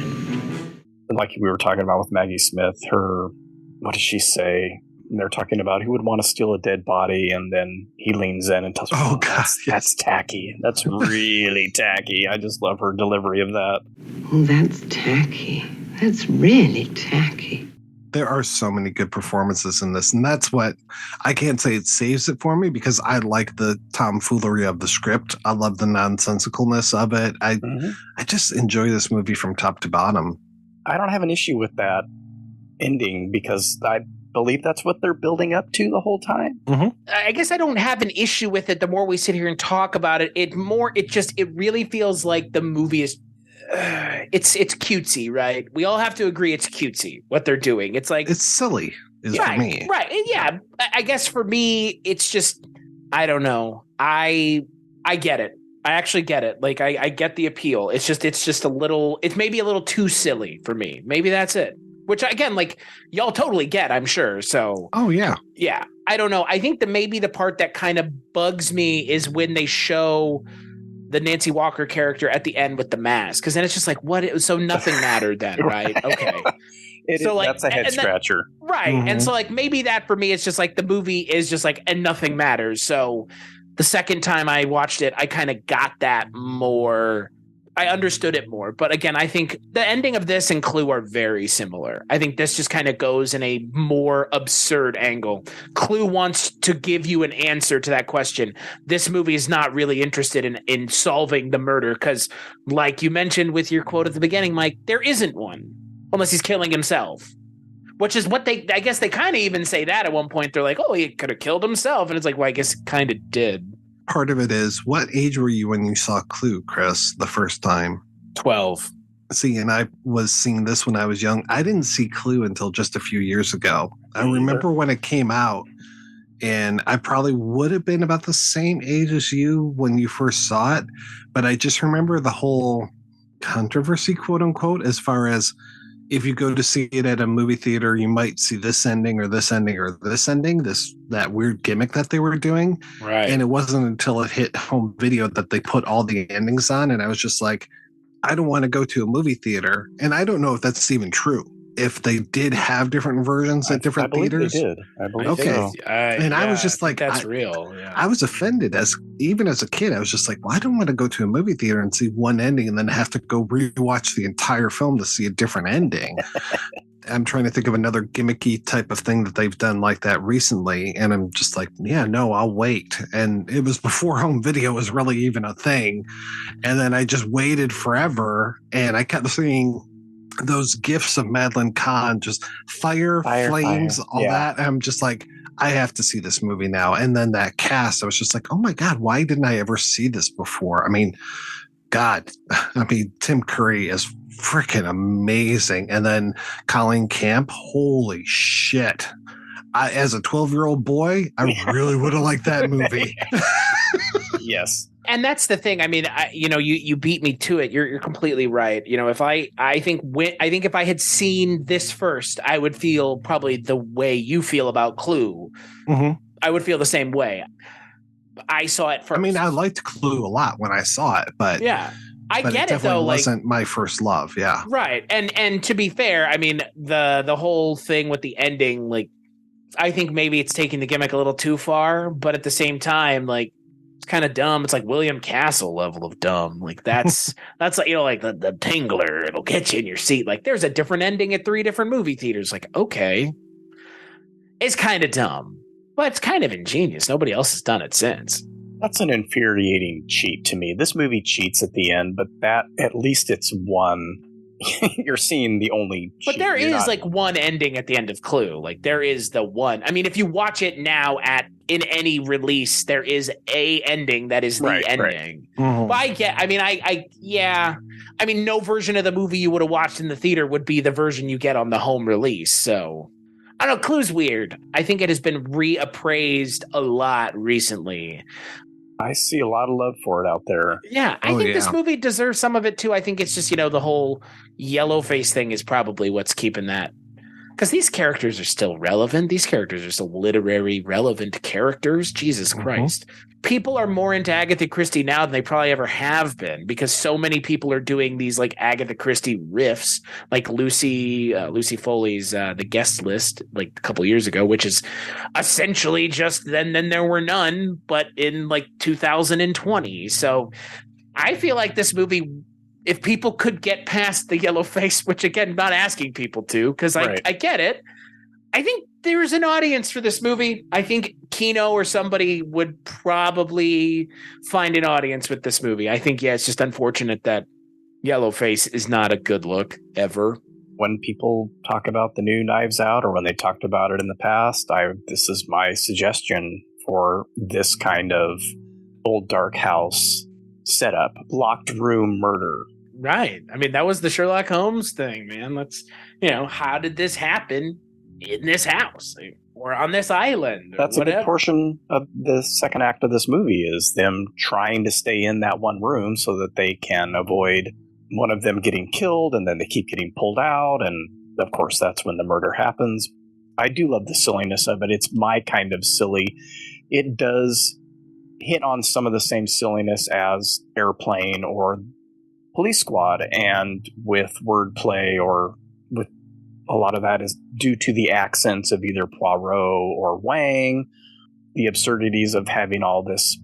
Like we were talking about with Maggie Smith, what does she say? They're talking about who would want to steal a dead body, and then he leans in and tells her, "Oh God, that's tacky. That's really tacky." I just love her delivery of that. Oh, that's tacky. That's really tacky. There are so many good performances in this, and that's what I can't say it saves it for me because I like the tomfoolery of the script. I love the nonsensicalness of it. I just enjoy this movie from top to bottom. I don't have an issue with that ending because I believe that's what they're building up to the whole time. I guess I don't have an issue with it. The more we sit here and talk about it, it really feels like the movie is it's cutesy, right? We all have to agree it's cutesy what they're doing. It's like it's silly for me. Right. Yeah. I guess for me, it's just I don't know. I get it. I actually get it. Like I get the appeal. It's just it's maybe a little too silly for me. Maybe that's it. Which again, like y'all totally get, I'm sure. So yeah. I don't know. I think that maybe the part that kind of bugs me is when they show the Nancy Walker character at the end with the mask, because then it's just like, what? So nothing mattered then, right? Okay. That's a head scratcher. Right. Mm-hmm. And so like maybe that for me, it's just like the movie is just like, and nothing matters. So the second time I watched it, I kind of got that more. I understood it more. But again, I think the ending of this and Clue are very similar. I think this just kind of goes in a more absurd angle. Clue wants to give you an answer to that question. This movie is not really interested in solving the murder because, like you mentioned with your quote at the beginning, Mike, there isn't one unless he's killing himself. Which is what I guess they kind of even say that at one point. They're like, oh, he could have killed himself. And it's like, well, I guess kind of did. Part of it is, what age were you when you saw Clue, Chris, the first time? 12. See, and I was seeing this when I was young. I didn't see Clue until just a few years ago. I remember when it came out, and I probably would have been about the same age as you when you first saw it. But I just remember the whole controversy, quote unquote, as far as if you go to see it at a movie theater, you might see this ending or this ending or this ending, that weird gimmick that they were doing. Right. And it wasn't until it hit home video that they put all the endings on. And I was just like, I don't want to go to a movie theater. And I don't know if that's even true. If they did have different versions at different theaters. They did. I believe so. I was just like, that's real. Yeah. I was offended even as a kid. I was just like, well, I don't want to go to a movie theater and see one ending and then have to go rewatch the entire film to see a different ending. I'm trying to think of another gimmicky type of thing that they've done like that recently. And I'm just like, yeah, no, I'll wait. And it was before home video was really even a thing. And then I just waited forever and I kept seeing those gifs of Madeline Kahn, just fire flames, all that. And I'm just like, I have to see this movie now. And then that cast, I was just like, oh my God, why didn't I ever see this before? I mean, Tim Curry is freaking amazing. And then Colleen Camp, holy shit. As a 12-year-old boy, I really would have liked that movie. Yes. And that's the thing. I mean, you beat me to it. You're completely right. You know, I think if I had seen this first, I would feel probably the way you feel about Clue. Mm-hmm. I would feel the same way. I saw it first. I mean, I liked Clue a lot when I saw it, but yeah, I get it though. Like, wasn't my first love. Yeah, right. And to be fair, I mean, the whole thing with the ending, like, I think maybe it's taking the gimmick a little too far, but at the same time, like, it's kind of dumb. It's like William Castle level of dumb. Like that's like, like the Tingler. It'll get you in your seat. Like there's a different ending at 3 different movie theaters. Like, okay, it's kind of dumb, but it's kind of ingenious. Nobody else has done it since. That's an infuriating cheat to me. This movie cheats at the end, but that at least it's one. You're seeing the only cheat. But there is like one ending at the end of Clue. Like there is the one. I mean, if you watch it now in any release, there is a ending that is the ending. Right. Mm-hmm. But I mean, no version of the movie you would have watched in the theater would be the version you get on the home release. So I don't know. Clue's weird. I think it has been reappraised a lot recently. I see a lot of love for it out there. Yeah, I think this movie deserves some of it too. I think it's just, the whole yellow face thing is probably what's keeping that. Because these characters are still relevant. These characters are still literary relevant characters. Jesus Christ. People are more into Agatha Christie now than they probably ever have been, because so many people are doing these like Agatha Christie riffs, like Lucy Foley's The Guest List, like a couple years ago, which is essentially just then there were none, but in like 2020. So I feel like this movie, if people could get past the yellow face, which again, not asking people to, because I get it. I think there's an audience for this movie. I think Kino or somebody would probably find an audience with this movie. I think, it's just unfortunate that Yellowface is not a good look ever. When people talk about the new Knives Out, or when they talked about it in the past, this is my suggestion for this kind of old dark house setup, locked room murder. Right. I mean, that was the Sherlock Holmes thing, man. Let's, how did this happen in this house? Like, or on this island. That's a big portion of the second act of this movie is them trying to stay in that one room so that they can avoid one of them getting killed, and then they keep getting pulled out, and of course that's when the murder happens. I do love the silliness of it. It's my kind of silly. It does hit on some of the same silliness as Airplane or Police Squad, and with wordplay or with a lot of that is due to the accents of either Poirot or Wang, the absurdities of having all this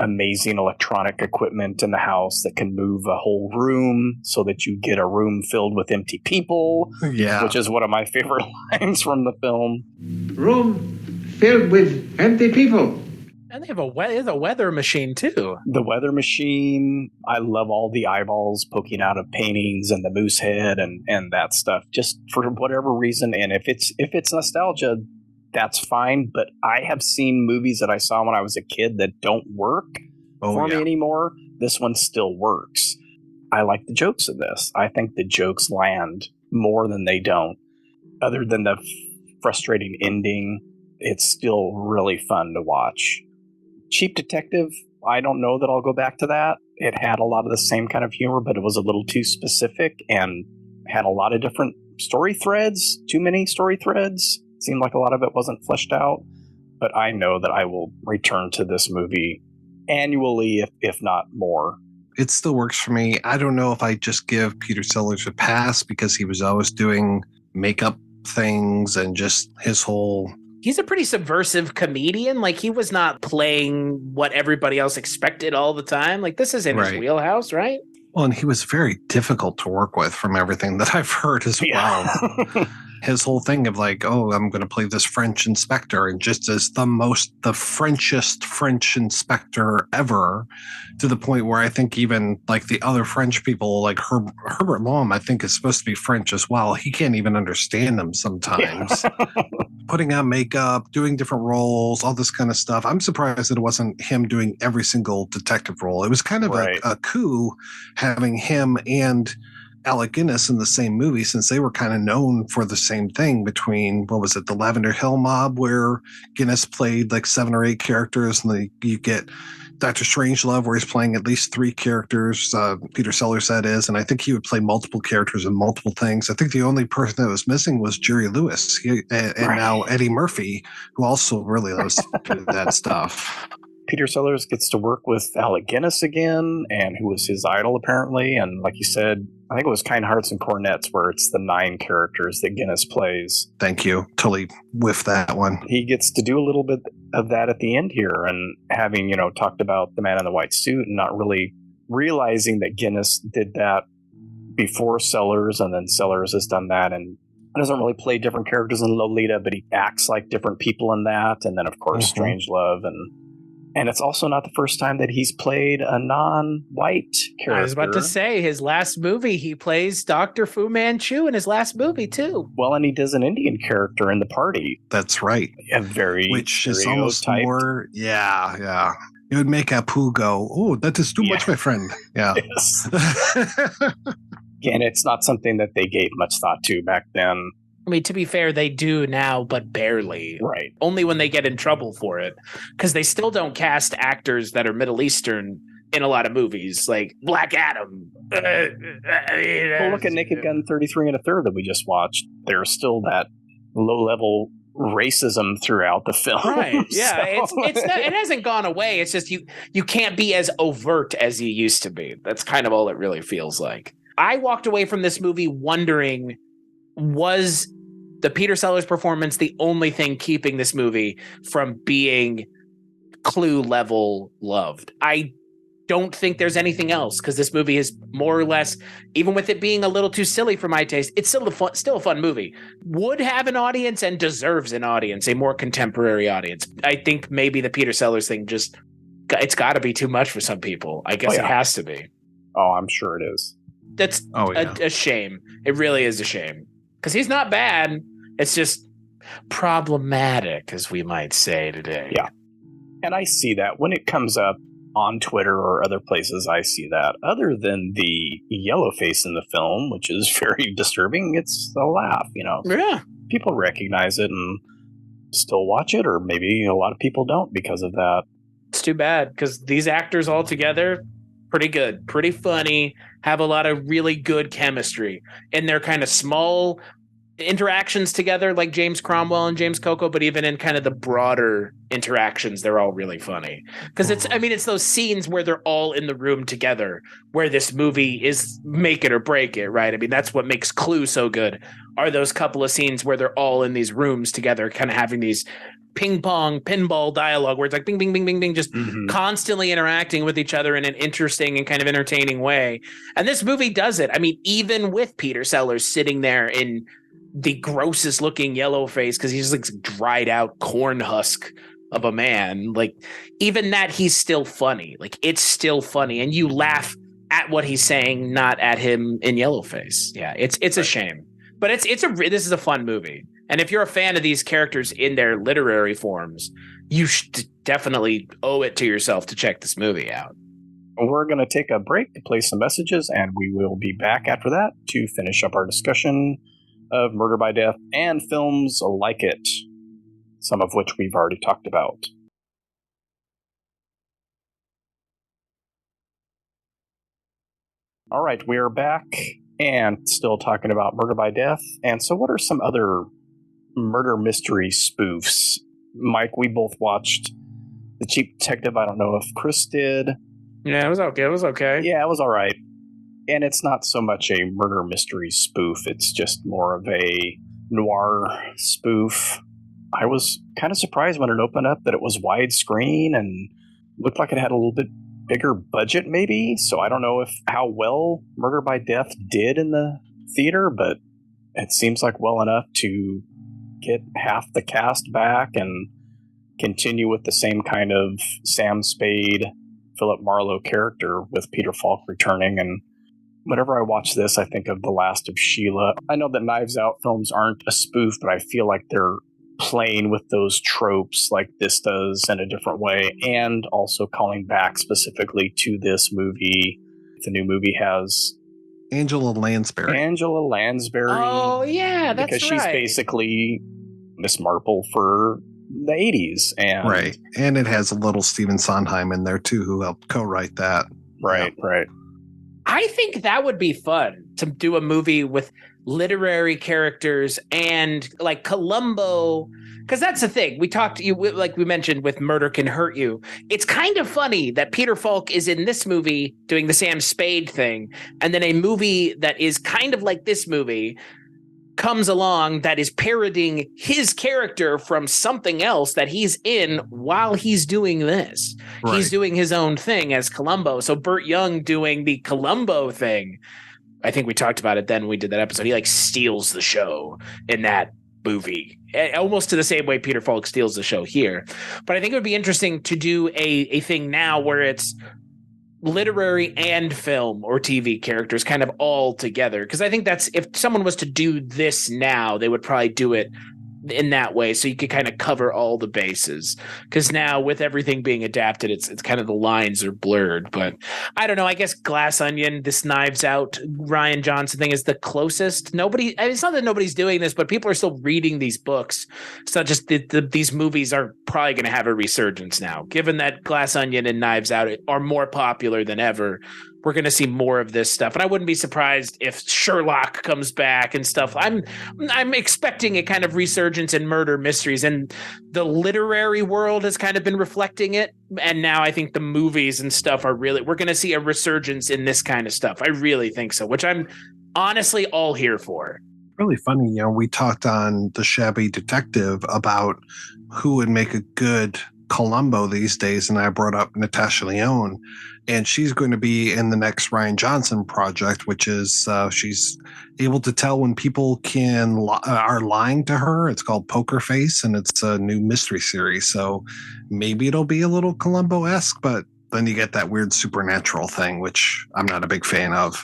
amazing electronic equipment in the house that can move a whole room so that you get a room filled with empty people, which is one of my favorite lines from the film. Room filled with empty people. And they have a weather machine, too. The weather machine. I love all the eyeballs poking out of paintings and the moose head and that stuff, just for whatever reason. And if it's nostalgia, that's fine. But I have seen movies that I saw when I was a kid that don't work for me anymore. This one still works. I like the jokes in this. I think the jokes land more than they don't. Other than the frustrating ending, it's still really fun to watch. Cheap Detective, I don't know that I'll go back to that. It had a lot of the same kind of humor, but it was a little too specific and had a lot of different story threads, too many story threads. It seemed like a lot of it wasn't fleshed out, but I know that I will return to this movie annually, if not more. It still works for me. I don't know if I just give Peter Sellers a pass because he was always doing makeup things and just his whole... He's a pretty subversive comedian. Like, he was not playing what everybody else expected all the time. Like, this is in his wheelhouse, right? Well, and he was very difficult to work with from everything that I've heard as well. His whole thing of like, oh, I'm going to play this French inspector, and just as the Frenchest French inspector ever, to the point where I think even like the other French people, like Herbert Lom, I think is supposed to be French as well. He can't even understand them sometimes. Putting on makeup, doing different roles, all this kind of stuff. I'm surprised that it wasn't him doing every single detective role. It was kind of a coup having him and Alec Guinness in the same movie, since they were kind of known for the same thing between, what was it, the Lavender Hill Mob, where Guinness played like 7 or 8 characters, and you get Dr. Strangelove, where he's playing at least 3 characters, Peter Sellers that is, and I think he would play multiple characters in multiple things. I think the only person that was missing was Jerry Lewis, and now Eddie Murphy, who also really loves to do that stuff. Peter Sellers gets to work with Alec Guinness again, and who was his idol apparently. And like you said, I think it was Kind Hearts and Cornets, where it's the 9 characters that Guinness plays. Thank you. Totally whiffed that one. He gets to do a little bit of that at the end here, and having, talked about the man in the white suit and not really realizing that Guinness did that before Sellers, and then Sellers has done that, and doesn't really play different characters in Lolita, but he acts like different people in that. And then, of course, Strangelove, and it's also not the first time that he's played a non-white character. I was about to say, his last movie, he plays Dr. Fu Manchu in his last movie, too. Well, and he does an Indian character in The Party. That's right. Which is almost more, yeah. It would make Apu go, oh, that is too much, my friend. Yeah. Yes. Again, it's not something that they gave much thought to back then. I mean, to be fair, they do now, but barely. Right. Only when they get in trouble for it. Because they still don't cast actors that are Middle Eastern in a lot of movies, like Black Adam. Well, look at Naked Gun 33 1/3 that we just watched. There's still that low-level racism throughout the film. Right. Yeah. So. It's not, it hasn't gone away. It's just you can't be as overt as you used to be. That's kind of all it really feels like. I walked away from this movie wondering, was the Peter Sellers performance the only thing keeping this movie from being Clue level loved? I don't think there's anything else, because this movie is more or less, even with it being a little too silly for my taste, it's still a fun movie. Would have an audience and deserves an audience, a more contemporary audience. I think maybe the Peter Sellers thing it's got to be too much for some people. I guess it has to be. Oh, I'm sure it is. That's a shame. It really is a shame. Because he's not bad. It's just problematic, as we might say today. Yeah. And I see that when it comes up on Twitter or other places, I see that. Other than the yellow face in the film, which is very disturbing, it's a laugh, Yeah. People recognize it, and still watch it, or maybe a lot of people don't because of that. It's too bad, because these actors all together, pretty good, pretty funny, have a lot of really good chemistry in their kind of small interactions together, like James Cromwell and James Coco, but even in kind of the broader interactions, they're all really funny. Because it's those scenes where they're all in the room together, where this movie is make it or break it, right? I mean, that's what makes Clue so good, are those couple of scenes where they're all in these rooms together, kind of having these pinball dialogue where it's like bing, bing, bing, bing, bing, just constantly interacting with each other in an interesting and kind of entertaining way. And this movie does it. I mean, even with Peter Sellers sitting there in the grossest looking yellow face, because he's like dried out corn husk of a man, like even that, he's still funny. Like it's still funny, and you laugh at what he's saying, not at him in yellow face. Yeah, it's a shame, but this is a fun movie. And if you're a fan of these characters in their literary forms, you should definitely owe it to yourself to check this movie out. We're going to take a break to play some messages, and we will be back after that to finish up our discussion of Murder by Death and films like it, some of which we've already talked about. All right, we are back and still talking about Murder by Death. And so what are some other murder mystery spoofs? Mike, we both watched The Cheap Detective. I don't know if Chris did. Yeah, it was okay. Yeah, it was all right. And it's not so much a murder mystery spoof. It's just more of a noir spoof. I was kind of surprised when it opened up that it was widescreen and looked like it had a little bit bigger budget maybe. So I don't know how well Murder by Death did in the theater, but it seems like well enough to get half the cast back and continue with the same kind of Sam Spade, Philip Marlowe character with Peter Falk returning. And whenever I watch this, I think of The Last of Sheila. I know that Knives Out films aren't a spoof, but I feel like they're playing with those tropes like this does in a different way, and also calling back specifically to this movie. The new movie has Angela Lansbury. Oh, yeah, that's because she's basically Miss Marple for the 80s. And right. And it has a little Stephen Sondheim in there, too, who helped co-write that. Right. I think that would be fun to do a movie with literary characters and like Columbo, because that's the thing like we mentioned with Murder Can Hurt You. It's kind of funny that Peter Falk is in this movie doing the Sam Spade thing, and then a movie that is kind of like this movie comes along that is parodying his character from something else that he's in while he's doing this. Right. He's doing his own thing as Columbo. So Burt Young doing the Columbo thing, I think we talked about it then when we did that episode. He like steals the show in that movie, almost to the same way Peter Falk steals the show here. But I think it would be interesting to do a thing now where it's literary and film or TV characters kind of all together. Because I think that's, if someone was to do this now, they would probably do it in that way, so you could kind of cover all the bases. Because now with everything being adapted, it's kind of the lines are blurred. But I don't know, I guess Glass Onion, this Knives Out Rian Johnson thing is the closest. It's not that nobody's doing this, but people are still reading these books. It's not just these movies are probably going to have a resurgence now, given that Glass Onion and Knives Out are more popular than ever. We're going to see more of this stuff. And I wouldn't be surprised if Sherlock comes back and stuff. I'm expecting a kind of resurgence in murder mysteries, and the literary world has kind of been reflecting it. And now I think the movies and stuff we're going to see a resurgence in this kind of stuff. I really think so, which I'm honestly all here for. Really funny. We talked on The Shabby Detective about who would make a good Columbo these days, and I brought up Natasha Lyonne, and she's going to be in the next Rian Johnson project, which is she's able to tell when people are lying to her. It's called Poker Face, and it's a new mystery series, so maybe it'll be a little Columbo-esque, but then you get that weird supernatural thing, which I'm not a big fan of.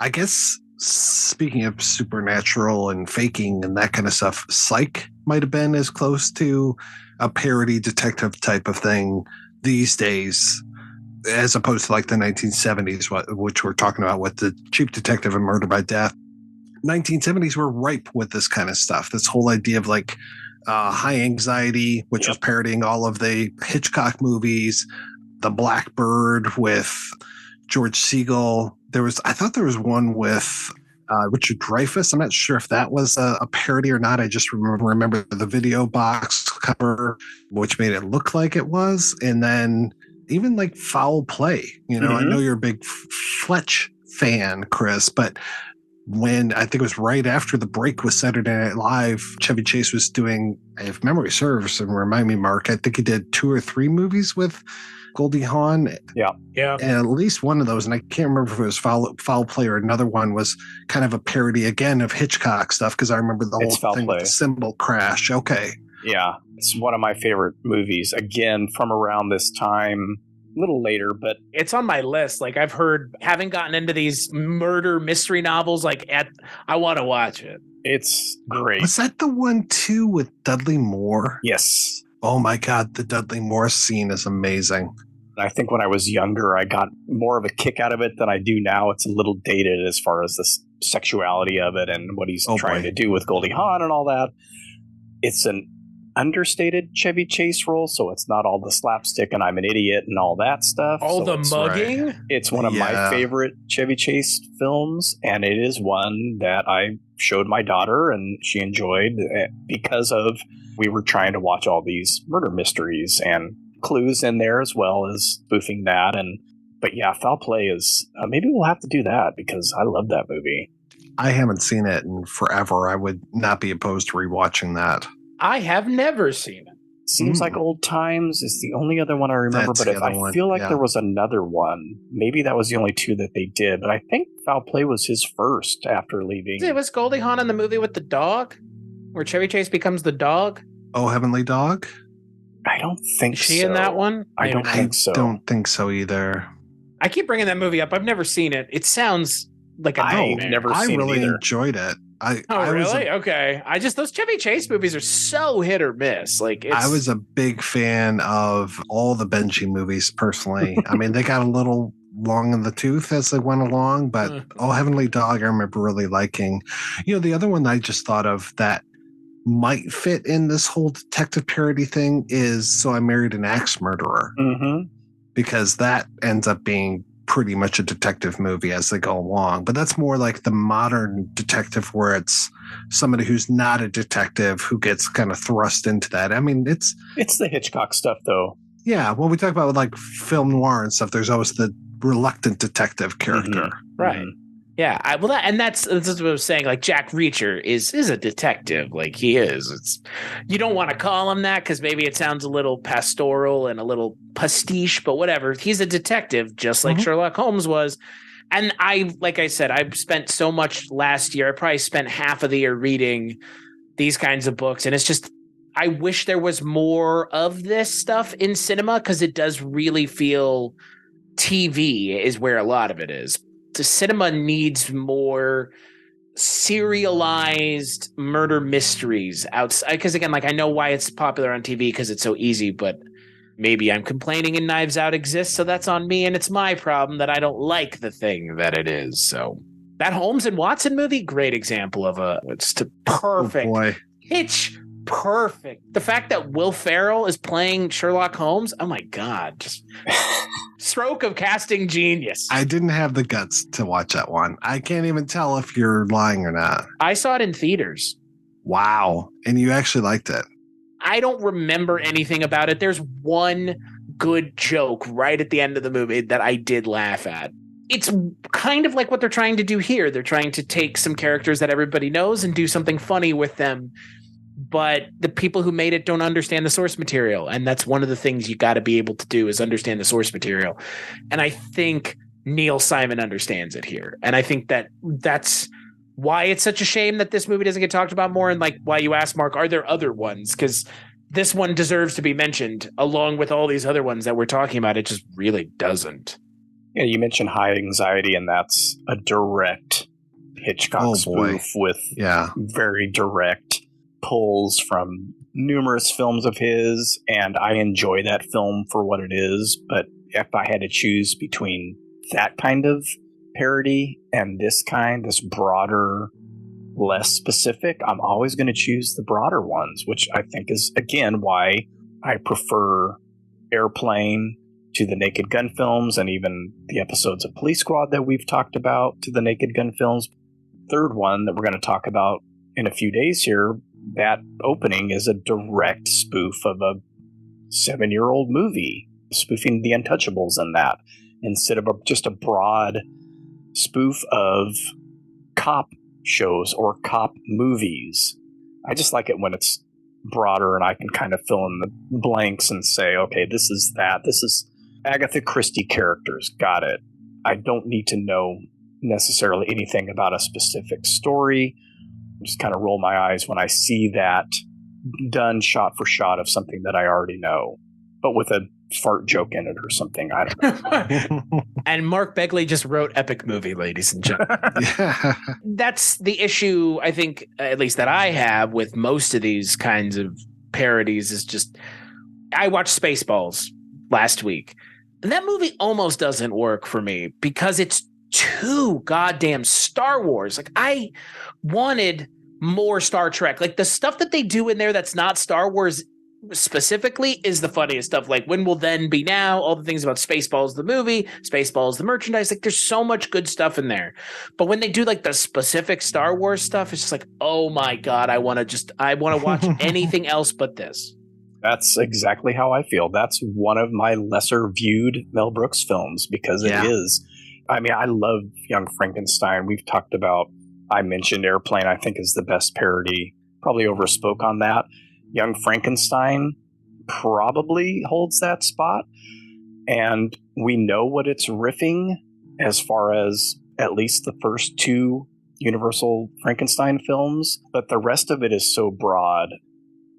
I guess, speaking of supernatural and faking and that kind of stuff, Psych might have been as close to a parody detective type of thing these days, as opposed to like the 1970s, which we're talking about with The Cheap Detective and Murder by Death. 1970s were ripe with this kind of stuff. This whole idea of like High Anxiety, which was parodying all of the Hitchcock movies. The Blackbird with George Segal. I thought there was one with Richard Dreyfuss. I'm not sure if that was a parody or not. I just remember the video box cover, which made it look like it was. And then even like Foul Play. You know, I know you're a big Fletch fan, Chris, but when I think it was right after the break with Saturday Night Live, Chevy Chase was doing, if memory serves, and remind me, Mark, I think he did 2 or 3 movies with Goldie Hawn. Yeah. And at least one of those, and I can't remember if it was Foul Play or another one, was kind of a parody again of Hitchcock stuff, because I remember the whole thing with the cymbal crash. Okay. Yeah. It's one of my favorite movies, again, from around this time. A little later, but it's on my list. Like, I've heard, having gotten into these murder mystery novels, I want to watch it. It's great. Was that the one too with Dudley Moore? Yes. Oh my God, the Dudley Moore scene is amazing. I think when I was younger, I got more of a kick out of it than I do now. It's a little dated as far as the sexuality of it and what he's trying to do with Goldie Hawn and all that. It's an understated Chevy Chase role, so it's not all the slapstick and I'm an idiot and all that stuff. All the mugging? Right. It's one of my favorite Chevy Chase films, and it is one that I showed my daughter and she enjoyed because we were trying to watch all these murder mysteries and clues in there as well as spoofing that. But yeah, Foul Play is maybe we'll have to do that because I love that movie. I haven't seen it in forever. I would not be opposed to rewatching that. I have never seen it. Seems like Old Times is the only other one I remember, but I feel like there was another one. Maybe that was the only 2 that they did, but I think Foul Play was his first after leaving. It was Goldie Hawn in the movie with the dog, where Chevy Chase becomes the dog. Oh, Heavenly Dog? I don't think so. Is she in that one? I don't think so. I don't think so either. I keep bringing that movie up. I've never seen it. It sounds like I've never seen it. I really either. enjoyed it. Really? Okay. Those Chevy Chase movies are so hit or miss. I was a big fan of all the Benji movies personally. I mean, they got a little long in the tooth as they went along, but Heavenly Dog I remember really liking. You know, the other one I just thought of that might fit in this whole detective parody thing is So I Married an Axe Murderer. Because that ends up being pretty much a detective movie as they go along. But that's more like the modern detective where it's somebody who's not a detective who gets kind of thrust into that. I mean, it's the Hitchcock stuff, though. Yeah, when we talk about like film noir and stuff, there's always the reluctant detective character. Right. Yeah, that's what I was saying. Like, Jack Reacher is a detective, like he is. You don't want to call him that because maybe it sounds a little pastoral and a little pastiche, but whatever. He's a detective, just like Sherlock Holmes was. And like I said, I spent so much last year. I probably spent half of the year reading these kinds of books, and it's just I wish there was more of this stuff in cinema because it does really feel TV is where a lot of it is. The cinema needs more serialized murder mysteries outside. Because again, like I know why it's popular on TV because it's so easy, but maybe I'm complaining and Knives Out exists, so that's on me, and it's my problem that I don't like the thing that it is. So that Holmes and Watson movie, great example of it's perfect. Oh boy. Pitch perfect. The fact that Will Ferrell is playing Sherlock Holmes, oh my God, just stroke of casting genius. I didn't have the guts to watch that one. I can't even tell if you're lying or not. I saw it in theaters. Wow. And you actually liked it? I don't remember anything about it. There's one good joke right at the end of the movie that I did laugh at. It's kind of like what they're trying to do here. They're trying to take some characters that everybody knows and do something funny with them. But the people who made it don't understand the source material. And that's one of the things you got to be able to do is understand the source material. And I think Neil Simon understands it here. And I think that's why it's such a shame that this movie doesn't get talked about more. And like why you asked, Mark, are there other ones? Because this one deserves to be mentioned along with all these other ones that we're talking about. It just really doesn't. Yeah, you mentioned High Anxiety, and that's a direct Hitchcock spoof with very direct pulls from numerous films of his, and I enjoy that film for what it is. But if I had to choose between that kind of parody and this broader less specific, I'm always going to choose the broader ones, which I think is, again, why I prefer Airplane to the Naked Gun films, and even the episodes of Police Squad that we've talked about to the Naked Gun films. Third one that we're going to talk about in a few days here, that opening is a direct spoof of a 7-year-old movie, spoofing The Untouchables in that, instead of just a broad spoof of cop shows or cop movies. I just like it when it's broader and I can kind of fill in the blanks and say, okay, this is that. This is Agatha Christie characters. Got it. I don't need to know necessarily anything about a specific story. Just kind of roll my eyes when I see that done shot for shot of something that I already know, but with a fart joke in it or something. I don't know. And Mark Begley just wrote epic movie, ladies and gentlemen. That's the issue, I think, at least that I have with most of these kinds of parodies, is just, I watched Spaceballs last week. And that movie almost doesn't work for me because it's too goddamn Star Wars. Like, I wanted more Star Trek. Like, the stuff that they do in there that's not Star Wars specifically is the funniest stuff. Like, When Will Then Be Now, all the things about Spaceballs the movie, Spaceballs the merchandise. Like, there's so much good stuff in there. But when they do like the specific Star Wars stuff, it's just like, oh my God, I want to watch anything else but this. That's exactly how I feel. That's one of my lesser viewed Mel Brooks films because it is. I mean, I love Young Frankenstein. We've talked about, I mentioned Airplane, I think is the best parody. Probably overspoke on that. Young Frankenstein probably holds that spot. And we know what it's riffing as far as at least the first two Universal Frankenstein films. But the rest of it is so broad.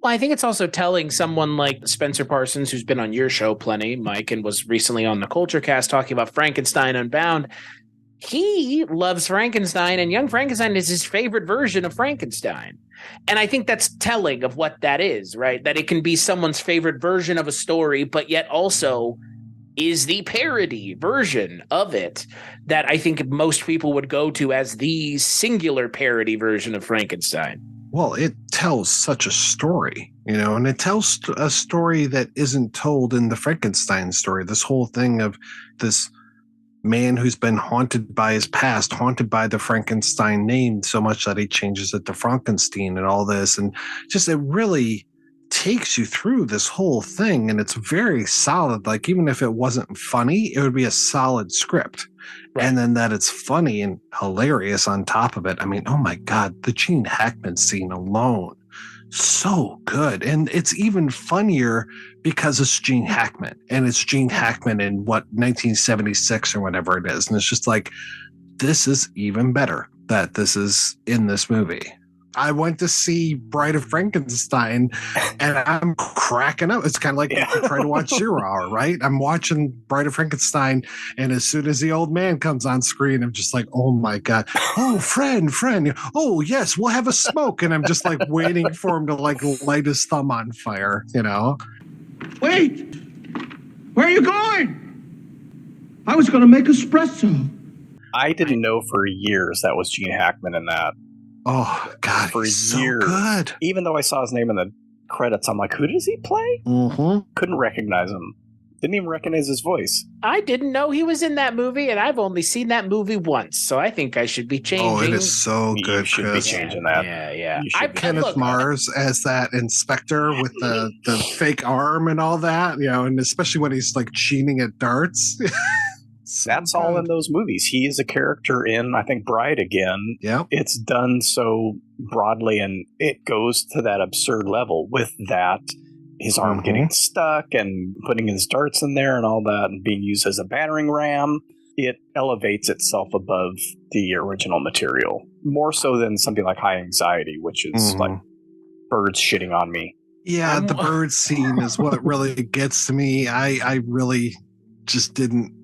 Well, I think it's also telling someone like Spencer Parsons, who's been on your show plenty, Mike, and was recently on the Culture Cast talking about Frankenstein Unbound. He loves Frankenstein, and Young Frankenstein is his favorite version of Frankenstein. And I think that's telling of what that is, right? That it can be someone's favorite version of a story, but yet also is the parody version of it that I think most people would go to as the singular parody version of Frankenstein. Well, it tells such a story, and it tells a story that isn't told in the Frankenstein story. This whole thing of this man who's been haunted by his past, haunted by the Frankenstein name so much that he changes it to Frankenstein and all this. And just, it really takes you through this whole thing. And it's very solid. Like, even if it wasn't funny, it would be a solid script. Right. And then that it's funny and hilarious on top of it. I mean, oh my God, the Gene Hackman scene alone, so good. And it's even funnier because it's Gene Hackman, and it's Gene Hackman in 1976 or whatever it is. And it's just like, this is even better that this is in this movie. I went to see Bride of Frankenstein and I'm cracking up. It's kind of like trying to watch 0 Hour, right? I'm watching Bride of Frankenstein, and as soon as the old man comes on screen, I'm just like, oh my God. Oh, friend. Oh, yes, we'll have a smoke. And I'm just like waiting for him to like light his thumb on fire, Wait! Where are you going? I was going to make espresso. I didn't know for years that was Gene Hackman in that. Oh, God, for he's years. So good. Even though I saw his name in the credits, I'm like, who does he play? Mm-hmm. Couldn't recognize him. Didn't even recognize his voice. I didn't know he was in that movie, and I've only seen that movie once, so I think I should be changing. Oh, it is so good. You should be changing that. Yeah. Kenneth Mars as that inspector with the fake arm and all that, and especially when he's like cheating at darts. That's all in those movies. He is a character in, I think, Bride again. Yeah, it's done so broadly, and it goes to that absurd level with that. His arm getting stuck and putting his darts in there and all that and being used as a battering ram. It elevates itself above the original material. More so than something like High Anxiety, which is like birds shitting on me. Yeah, the bird scene is what really gets to me. I really just didn't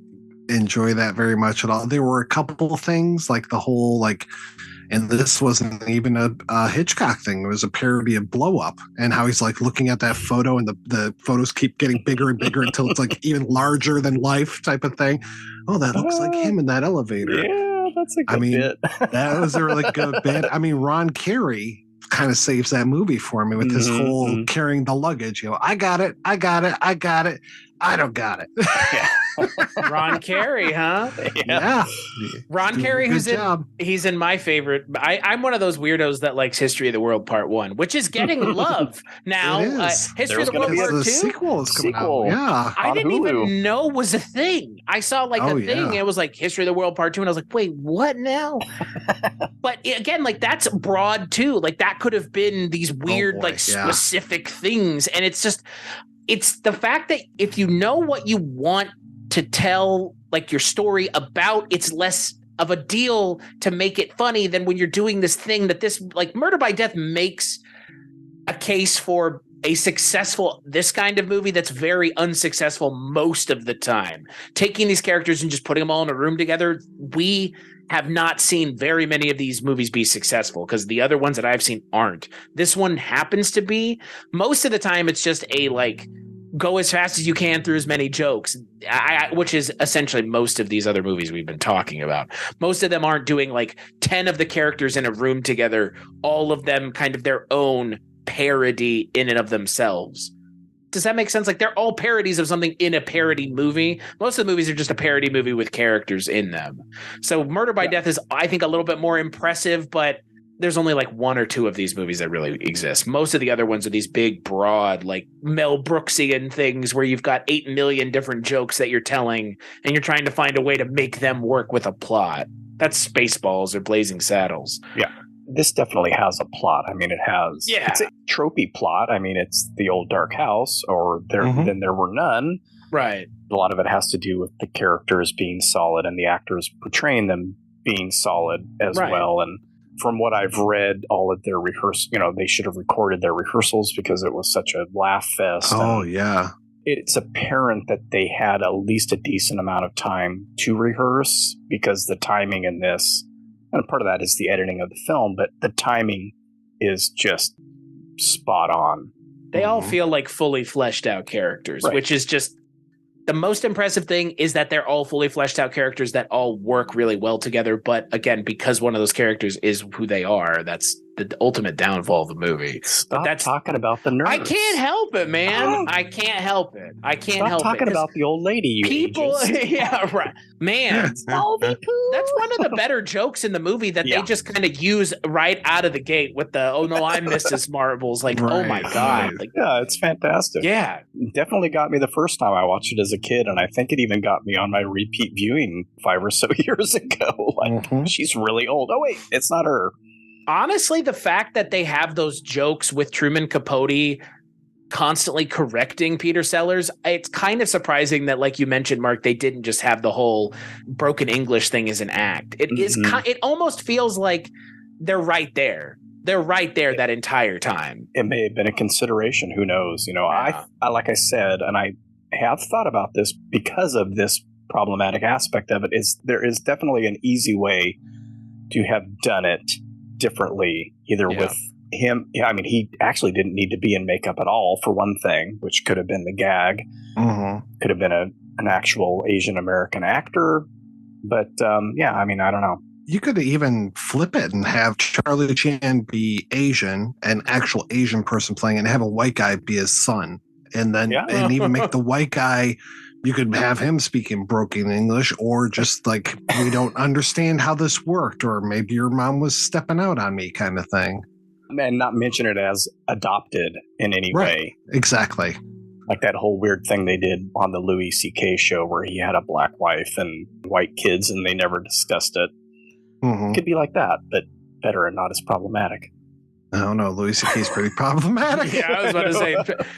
enjoy that very much at all. There were a couple of things like the whole and this wasn't even a Hitchcock thing. It was a parody of Blow Up, and how he's like looking at that photo and the photos keep getting bigger and bigger until it's like even larger than life type of thing. Oh, that looks like him in that elevator. Yeah, That's a good bit. That was a really good bit. I mean, Ron Carey kind of saves that movie for me with his whole carrying the luggage. I got it. I don't got it. Ron Carey, huh? Yeah. Ron Carey, he's in my favorite. I'm one of those weirdos that likes History of the World Part 1, which is getting love now. History of the World Part 2? Sequel is coming out. Yeah. I didn't even know was a thing. I saw a thing. And it was like History of the World Part 2. And I was like, wait, what now? But again, that's broad too. That could have been these weird, specific things. And it's just, it's the fact that if you know what you want to tell your story about, it's less of a deal to make it funny than when you're doing this thing that this Murder by Death makes a case for a successful this kind of movie that's very unsuccessful most of the time. Taking these characters and just putting them all in a room together, we have not seen very many of these movies be successful because the other ones that I've seen aren't. This one happens to be. Most of the time it's just a go as fast as you can through as many jokes, which is essentially most of these other movies we've been talking about. Most of them aren't doing 10 of the characters in a room together, all of them kind of their own parody in and of themselves. Does that make sense? They're all parodies of something in a parody movie. Most of the movies are just a parody movie with characters in them. So Murder by Death is, I think, a little bit more impressive, but there's only one or two of these movies that really exist. Most of the other ones are these big, broad, Mel Brooksian things where you've got 8 million different jokes that you're telling and you're trying to find a way to make them work with a plot. That's Spaceballs or Blazing Saddles. Yeah. This definitely has a plot. I mean, it's a tropey plot. I mean, it's the old dark house or then there were none. Right. A lot of it has to do with the characters being solid and the actors portraying them being solid as well. And from what I've read, all of their they should have recorded their rehearsals because it was such a laugh fest. Oh, yeah. It's apparent that they had at least a decent amount of time to rehearse because the timing in this, and part of that is the editing of the film, but the timing is just spot on. They all feel like fully fleshed out characters, which is just the most impressive thing is that they're all fully fleshed out characters that all work really well together. But again, because one of those characters is who they are, that's the ultimate downfall of the movie. Stop talking about the nurse. I can't help it, man. I can't help it. Stop talking about the old lady, you people. Yeah, right. Man, that's one of the better jokes in the movie that they just kind of use right out of the gate with the, oh no, I'm Mrs. Marbles. Oh my God. Yeah, it's fantastic. Yeah. It definitely got me the first time I watched it as a kid, and I think it even got me on my repeat viewing 5 or so years ago. She's really old. Oh wait, it's not her. Honestly, the fact that they have those jokes with Truman Capote constantly correcting Peter Sellers, it's kind of surprising that, like you mentioned, Mark, they didn't just have the whole broken English thing as an act. It is. It almost feels like they're right there. They're right there that entire time. It may have been a consideration. Who knows? I like I said, and I have thought about this because of this problematic aspect of it. There is definitely an easy way to have done it differently, either with him. I mean, he actually didn't need to be in makeup at all, for one thing, which could have been the gag. Could have been an actual Asian American actor. But I mean, I don't know. You could even flip it and have Charlie Chan be Asian, an actual Asian person playing it, and have a white guy be his son. And then and even make the white guy, you could have him speaking broken English, or just we don't understand how this worked, or maybe your mom was stepping out on me kind of thing. And not mention it as adopted in any way. Exactly. Like that whole weird thing they did on the Louis C.K. show where he had a black wife and white kids and they never discussed it. Could be like that, but better and not as problematic. I don't know. Louis C.K. is pretty problematic. Yeah, I was about to say,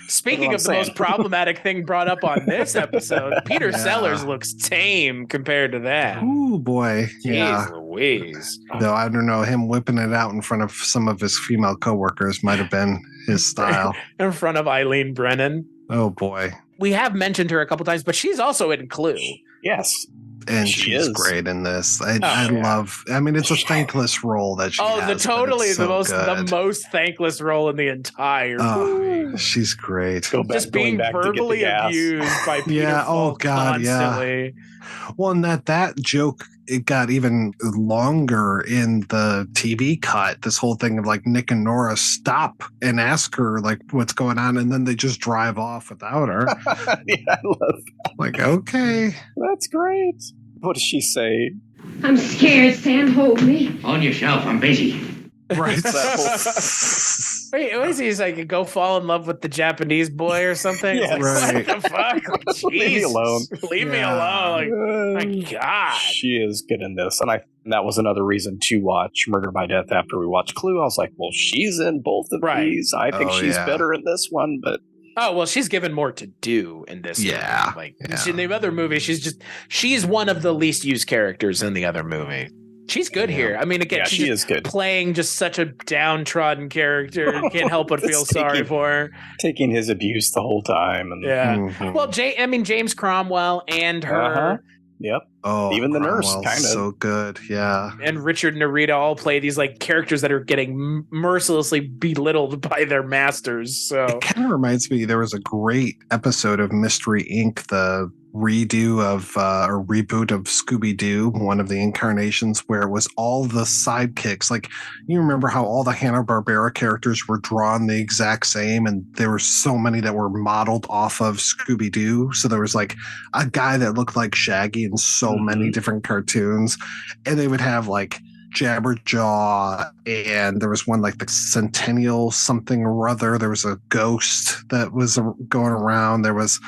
speaking of the most problematic thing brought up on this episode, Peter Sellers looks tame compared to that. Ooh, boy. Jeez Louise. Though I don't know, him whipping it out in front of some of his female coworkers might have been his style. In front of Eileen Brennan. Oh, boy. We have mentioned her a couple times, but she's also in Clue. Yes. And she's great in this. I love. I mean, it's a thankless role that she has. The most thankless role in the entire movie. She's great. Just being verbally abused by Peter Falk constantly. Well, and that joke it got even longer in the TV cut. This whole thing of like Nick and Nora stop and ask her like what's going on, and then they just drive off without her. Yeah, I love that. Like, okay. That's great. What does she say? I'm scared, Sam. Hold me. On your shelf, I'm busy. Right. Wait, what is he? He's like, go fall in love with the Japanese boy or something? Yeah, Like, right. What the fuck? Leave me alone. Leave me alone. Like, my God. She is good in this. And that was another reason to watch Murder by Death after we watched Clue. I was like, well, she's in both of these. I think she's better in this one, but... Oh, well, she's given more to do in this movie. Like, in the other movie, she's one of the least used characters in the other movie. She's good here. I mean, again, she is good. Playing just such a downtrodden character. You can't help but feel sorry for her. Taking his abuse the whole time. And, Well, James Cromwell and her. Yep. Oh, even the nurse, kind of. So good. Yeah. And Richard and Narita all play these like characters that are getting mercilessly belittled by their masters. So it kind of reminds me, there was a great episode of Mystery Inc., the redo of or reboot of Scooby-Doo, one of the incarnations, where it was all the sidekicks. Like, you remember how all the Hanna-Barbera characters were drawn the exact same, and there were so many that were modeled off of Scooby-Doo. So there was like a guy that looked like Shaggy in so many different cartoons, and they would have like Jabberjaw, and there was one like the Centennial something or other. There was a ghost that was going around. There was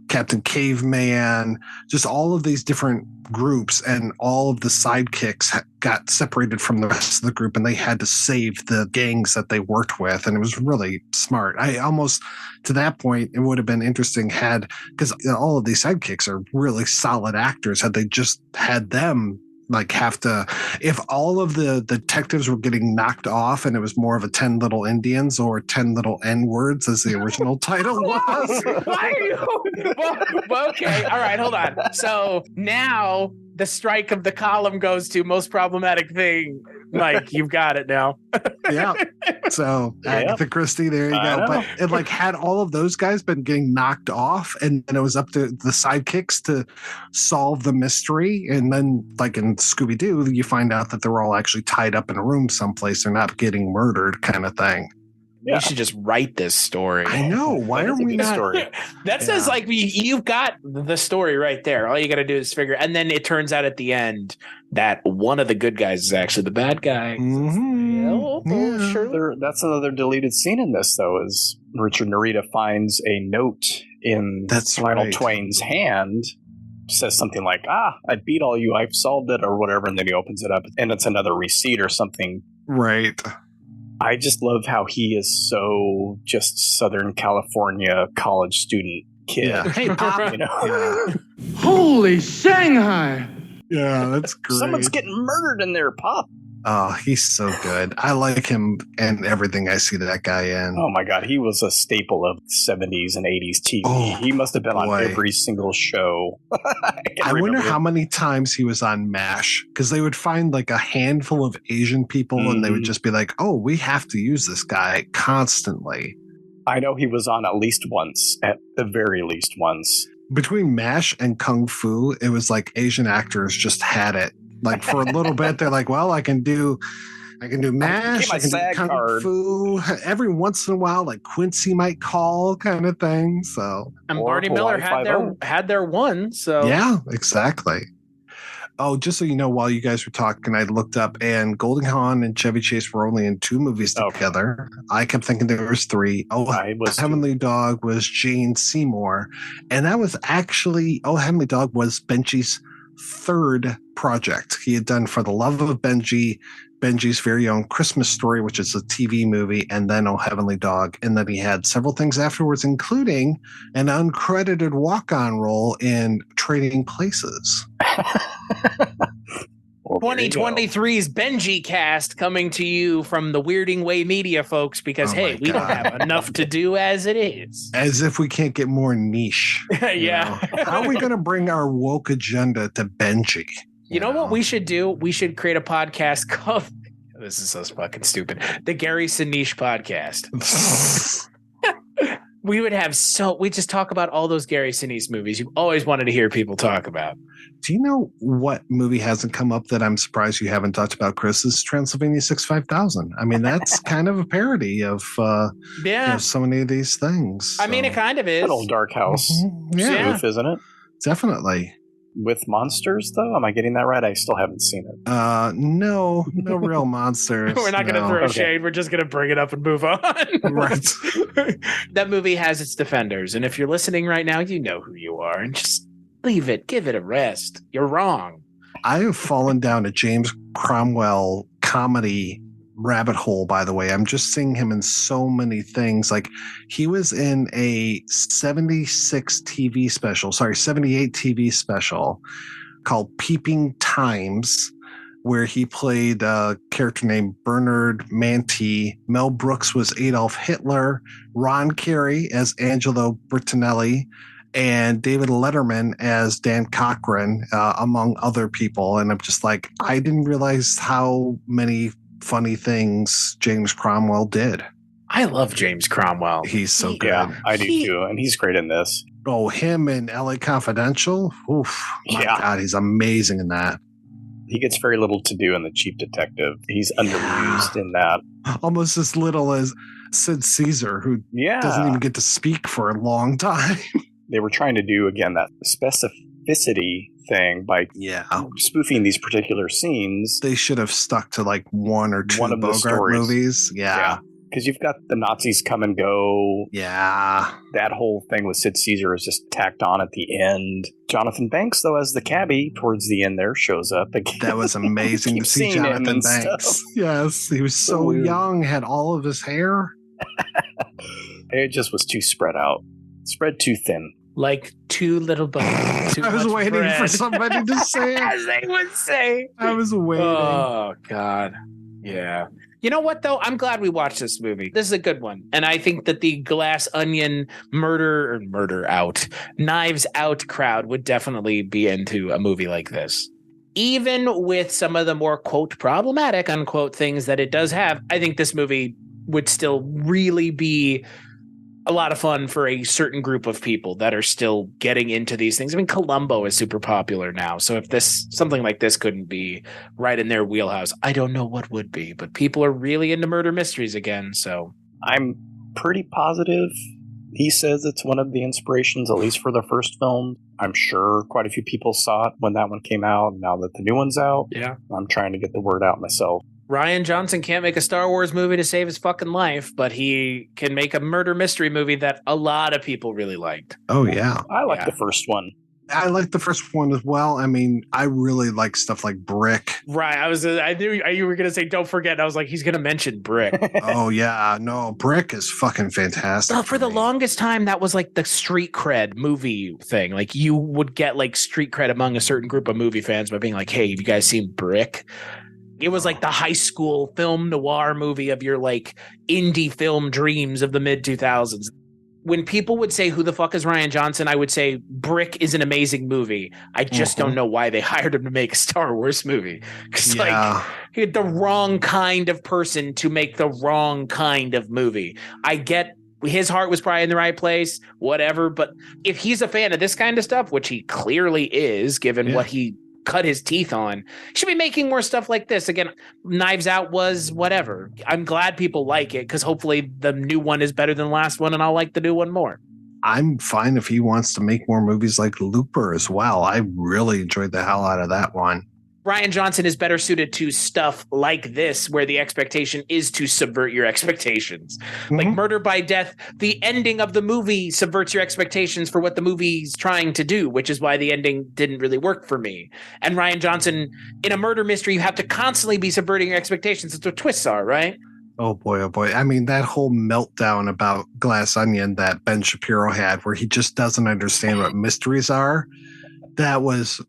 Captain Caveman, just all of these different groups, and all of the sidekicks got separated from the rest of the group, and they had to save the gangs that they worked with, and it was really smart. I almost, to that point, it would have been interesting because all of these sidekicks are really solid actors, had they just had them like have to, if all of the detectives were getting knocked off and it was more of a 10 Little Indians or 10 Little N-words as the original title was. Why are you? Well, okay. All right. Hold on. So now the strike of the column goes to most problematic thing. Mike, you've got it now. Yeah. So Agatha Christie, there you go. But it like had all of those guys been getting knocked off, and then it was up to the sidekicks to solve the mystery. And then like in Scooby-Doo, you find out that they're all actually tied up in a room someplace. They're not getting murdered, kind of thing. Yeah. You should just write this story. I know. Why are we not? Story. That says like you've got the story right there. All you got to do is figure. And then it turns out at the end that one of the good guys is actually the bad guy. Sure. That's another deleted scene in this, though, is Richard Narita finds a note in Lionel Twain's hand. Says something like, I beat all you, I've solved it, or whatever. And then he opens it up and it's another receipt or something. Right. I just love how he is so just Southern California college student kid. Yeah. Hey, Pop, you know? Holy Shanghai! Yeah, that's great. Someone's getting murdered in there, Pop. Oh, he's so good. I like him and everything I see that guy in. Oh my God, he was a staple of 70s and 80s TV. Oh, he must have been on every single show. I wonder how many times he was on MASH, because they would find like a handful of Asian people and they would just be like, oh, we have to use this guy constantly. I know he was on at least once, at the very least once. Between MASH and Kung Fu, it was like Asian actors just had it. Like for a little bit, they're like, well, I can do MASH, I can do Kung Fu. Every once in a while, like Quincy might call kind of thing. So and Barney Miller had their one. So yeah, exactly. Oh, just so you know, while you guys were talking, I looked up, and Goldie Hawn and Chevy Chase were only in 2 movies together. I kept thinking there was 3. Heavenly Dog was Jane Seymour, and that was actually Heavenly Dog was Benji's 3rd project he had done For the Love of Benji, Benji's Very Own Christmas Story, which is a TV movie, and then Oh Heavenly Dog. And then he had several things afterwards, including an uncredited walk-on role in Trading Places. 2023's Benji cast coming to you from the Weirding Way Media folks, because we don't have enough to do as it is. As if we can't get more niche. Yeah. How are we going to bring our woke agenda to Benji? You know what we should do? We should create a podcast called, this is so fucking stupid, the Gary Sinise podcast. We would have we just talk about all those Gary Sinise movies you always wanted to hear people talk about. Do you know what movie hasn't come up that I'm surprised you haven't talked about, Chris? Is Transylvania 65000. I mean, that's kind of a parody of so many of these things. I mean, it kind of is. That old Dark House spoof, isn't it? Definitely. With monsters, though? Am I getting that right? I still haven't seen it. No real monsters. We're not going to throw shade. We're just going to bring it up and move on. Right. That movie has its defenders. And if you're listening right now, you know who you are. And just leave it. Give it a rest. You're wrong. I have fallen down a James Cromwell comedy rabbit hole, by the way. I'm just seeing him in so many things. Like, he was in a 78 TV special called Peeping Times, where he played a character named Bernard Manti. Mel Brooks was Adolf Hitler, Ron Carey as Angelo Bertinelli, and David Letterman as Dan Cochran, among other people. And I'm just like, I didn't realize how many funny things James Cromwell did. I love James Cromwell. He's so good. Yeah, I do too. And he's great in this. Oh, him in LA Confidential. Oof. My God, he's amazing in that. He gets very little to do in The Chief Detective. He's underused in that. Almost as little as Sid Caesar, who doesn't even get to speak for a long time. They were trying to do, again, that specificity thing by spoofing these particular scenes. They should have stuck to like one or two of Bogart movies. Yeah. Because you've got the Nazis come and go. Yeah. That whole thing with Sid Caesar is just tacked on at the end. Jonathan Banks, though, as the cabbie towards the end there, shows up again. That was amazing to see Jonathan Banks. Yes. He was so young, had all of his hair. It just was too spread out. Spread too thin. Like two little bones. I was waiting for somebody to say it. As they would say. I was waiting. Oh, God. Yeah. You know what, though? I'm glad we watched this movie. This is a good one. And I think that the Glass Onion Knives Out crowd would definitely be into a movie like this. Even with some of the more, quote, problematic, unquote, things that it does have, I think this movie would still really be a lot of fun for a certain group of people that are still getting into these things. I mean, Columbo is super popular now. So if something like this couldn't be right in their wheelhouse, I don't know what would be, but people are really into murder mysteries again. So I'm pretty positive he says it's one of the inspirations, at least for the first film. I'm sure quite a few people saw it when that one came out. Now that the new one's out, I'm trying to get the word out myself. Rian Johnson can't make a Star Wars movie to save his fucking life, but he can make a murder mystery movie that a lot of people really liked. Oh, yeah. I like the first one. I like the first one as well. I mean, I really like stuff like Brick. Right. I knew you were going to say, don't forget. I was like, he's going to mention Brick. Oh, yeah. No, Brick is fucking fantastic. For the longest time, that was like the street cred movie thing. Like, you would get like street cred among a certain group of movie fans by being like, hey, have you guys seen Brick? It was like the high school film noir movie of your like indie film dreams of the mid 2000s. When people would say, who the fuck is Rian Johnson? I would say Brick is an amazing movie. I just don't know why they hired him to make a Star Wars movie. Because like, he had the wrong kind of person to make the wrong kind of movie. I get his heart was probably in the right place, whatever. But if he's a fan of this kind of stuff, which he clearly is, given what he cut his teeth on, should be making more stuff like this. Again, Knives Out was whatever. I'm glad people like it because hopefully the new one is better than the last one and I'll like the new one more. I'm fine if he wants to make more movies like Looper as well. I really enjoyed the hell out of that one. Rian Johnson is better suited to stuff like this, where the expectation is to subvert your expectations. Like Murder by Death, the ending of the movie subverts your expectations for what the movie's trying to do, which is why the ending didn't really work for me. And Rian Johnson, in a murder mystery, you have to constantly be subverting your expectations. That's what twists are, right? Oh boy, oh boy. I mean, that whole meltdown about Glass Onion that Ben Shapiro had, where he just doesn't understand what mysteries are, that was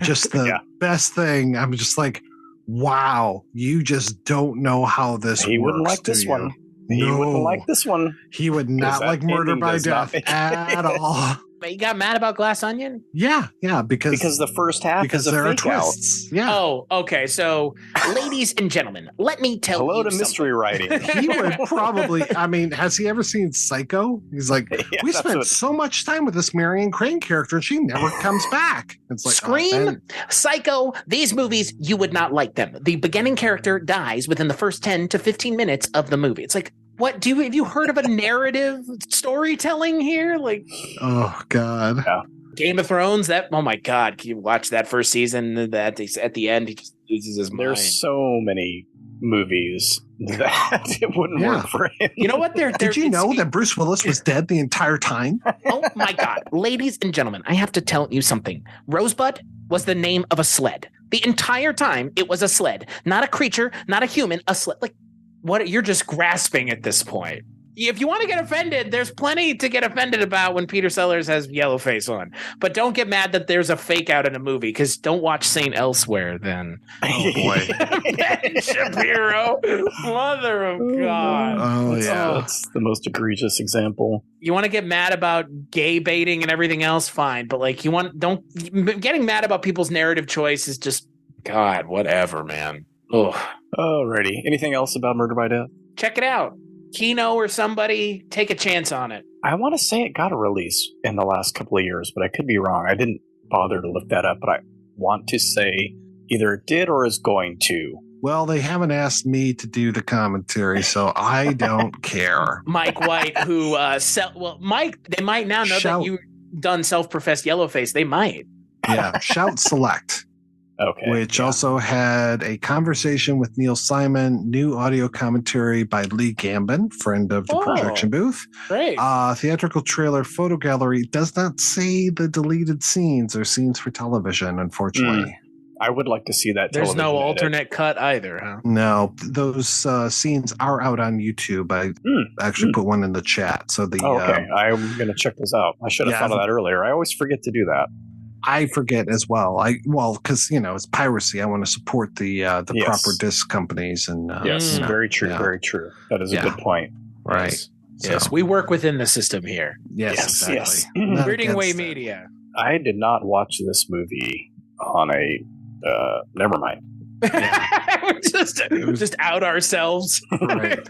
just the best thing. I'm just like, wow, you just don't know how this works. He wouldn't like this one. He wouldn't like this one. He would not like Murder by Death at all. You got mad about Glass Onion? Yeah, because the first half is a there are fake out. twists. Yeah. Oh, okay. So, ladies and gentlemen, let me tell you. Hello to something. mystery writing. He would probably, I mean, has he ever seen Psycho? He's like, we spent so much time with this Marion Crane character and she never comes back. It's like Scream, Psycho, these movies, you would not like them. The beginning character dies within the first 10 to 15 minutes of the movie. It's like, what have you heard of a narrative storytelling here? Like, oh God. Yeah. Game of Thrones, oh my God, can you watch that first season? That at the end, he just loses his mind. There's so many movies that it wouldn't work for him. You know what? Did you know that Bruce Willis was dead the entire time? Oh my God. Ladies and gentlemen, I have to tell you something. Rosebud was the name of a sled. The entire time it was a sled, not a creature, not a human, a sled. Like, what? You're just grasping at this point. If you want to get offended, there's plenty to get offended about when Peter Sellers has yellow face on. But don't get mad that there's a fake out in a movie, because don't watch Saint Elsewhere then. Oh boy. Ben Shapiro. Mother of God. Oh yeah. That's the most egregious example. You want to get mad about gay baiting and everything else, fine. But like getting mad about people's narrative choice is just, God, whatever, man. Ugh. Alrighty. Anything else about Murder by Death? Check it out. Kino or somebody, take a chance on it. I want to say it got a release in the last couple of years, but I could be wrong. I didn't bother to look that up, but I want to say either it did or is going to. Well, they haven't asked me to do the commentary, so I don't care. Mike White, who Mike, they might now know that you've done self-professed yellowface. They might. Yeah, Shout Select. Okay. Which also had a conversation with Neil Simon, new audio commentary by Lee Gambin, friend of the projection booth. Great. Theatrical trailer photo gallery does not say the deleted scenes or scenes for television, unfortunately. I would like to see that. There's no alternate cut either, huh? No, those scenes are out on YouTube. I actually put one in the chat. So okay, I'm going to check those out. I should have thought of that earlier. I always forget to do that. I forget as well. Because it's piracy. I want to support the proper disc companies and yes, very true, very true. That is a good point. Right. Yes, we work within the system here. Yes, exactly. Weirding Way Media. I did not watch this movie on a. Never mind. just out ourselves. Right.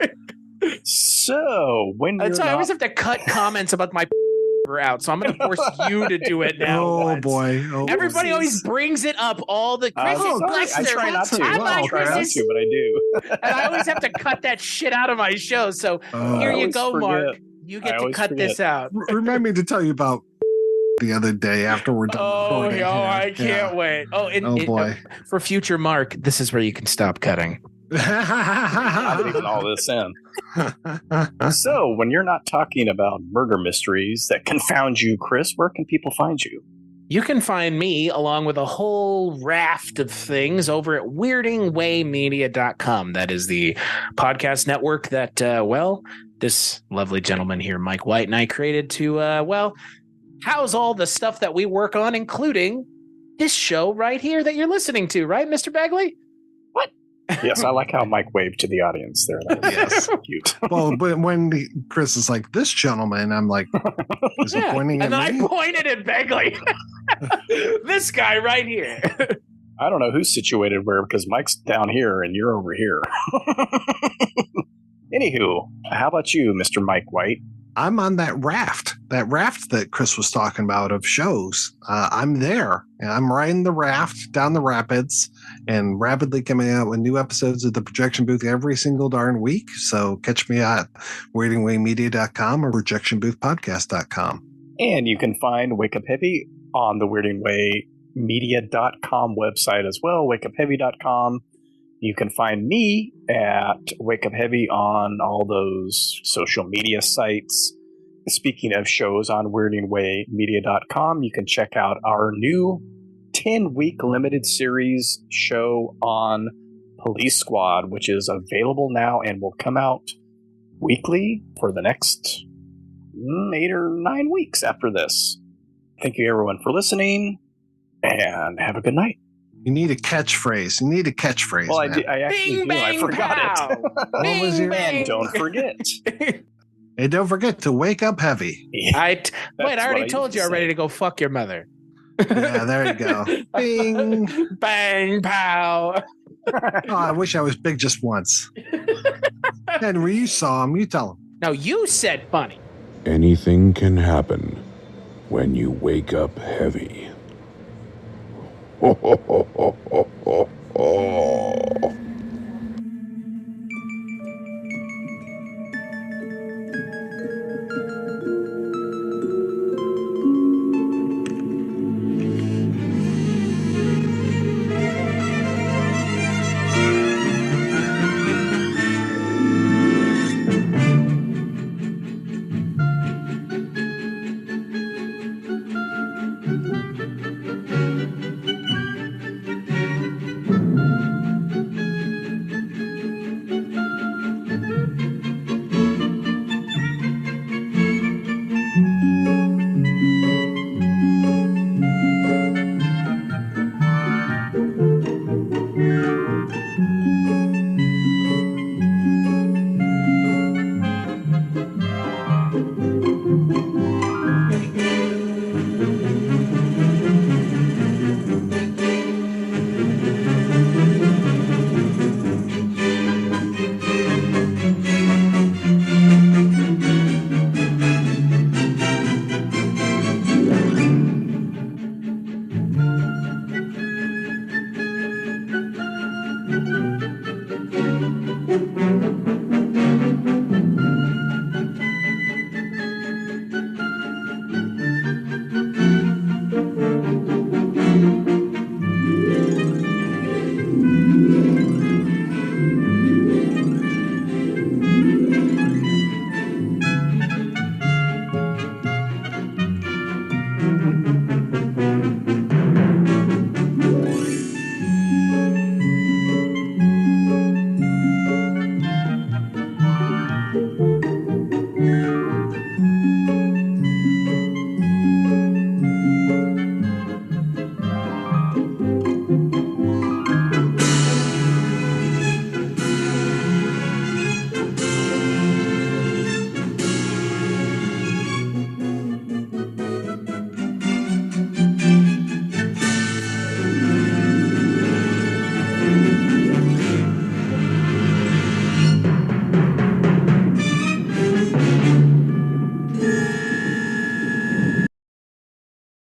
So when I always have to cut comments about my out, so I'm going to force you to do it now. Oh boy! Everybody always brings it up. All the Chris I try not to. But I do. And I always have to cut that shit out of my show. So here you go, Mark. You get to cut this out. Remind me to tell you about the other day after we're done recording. I can't wait. Boy. For future Mark, this is where you can stop cutting. I'm leaving all this in. So, when you're not talking about murder mysteries that confound you, Chris, where can people find you? You can find me along with a whole raft of things over at weirdingwaymedia.com. That is the podcast network that, this lovely gentleman here, Mike White, and I created to, house all the stuff that we work on, including this show right here that you're listening to, right, Mr. Bagley? What? Yes, I like how Mike waved to the audience there. That was yes. Cute. Well, but when Chris is like, this gentleman, I'm like, is he pointing at me? And I pointed at Bagley. This guy right here. I don't know who's situated where, because Mike's down here and you're over here. Anywho, how about you, Mr. Mike White? I'm on that raft that Chris was talking about of shows. I'm there. And I'm riding the raft down the rapids and rapidly coming out with new episodes of the projection booth every single darn week. So catch me at weirdingwaymedia.com or projectionboothpodcast.com. And you can find Wake Up Heavy on the weirdingwaymedia.com website as well, wakeupheavy.com. You can find me at Wake Up Heavy on all those social media sites. Speaking of shows on weirdingwaymedia.com, you can check out our new 10-week limited series show on Police Squad, which is available now and will come out weekly for the next 8 or 9 weeks after this. Thank you, everyone, for listening, and have a good night. You need a catchphrase. Well, I actually do. I forgot it. What was your And don't forget. And don't forget to wake up heavy. I already told you I'm ready to go fuck your mother. Yeah, there you go. Bing. Bang, pow. Oh, I wish I was big just once. Henry, you saw him. You tell him. No, you said funny. Anything can happen when you wake up heavy. Ho, ho, ho, ho, ho.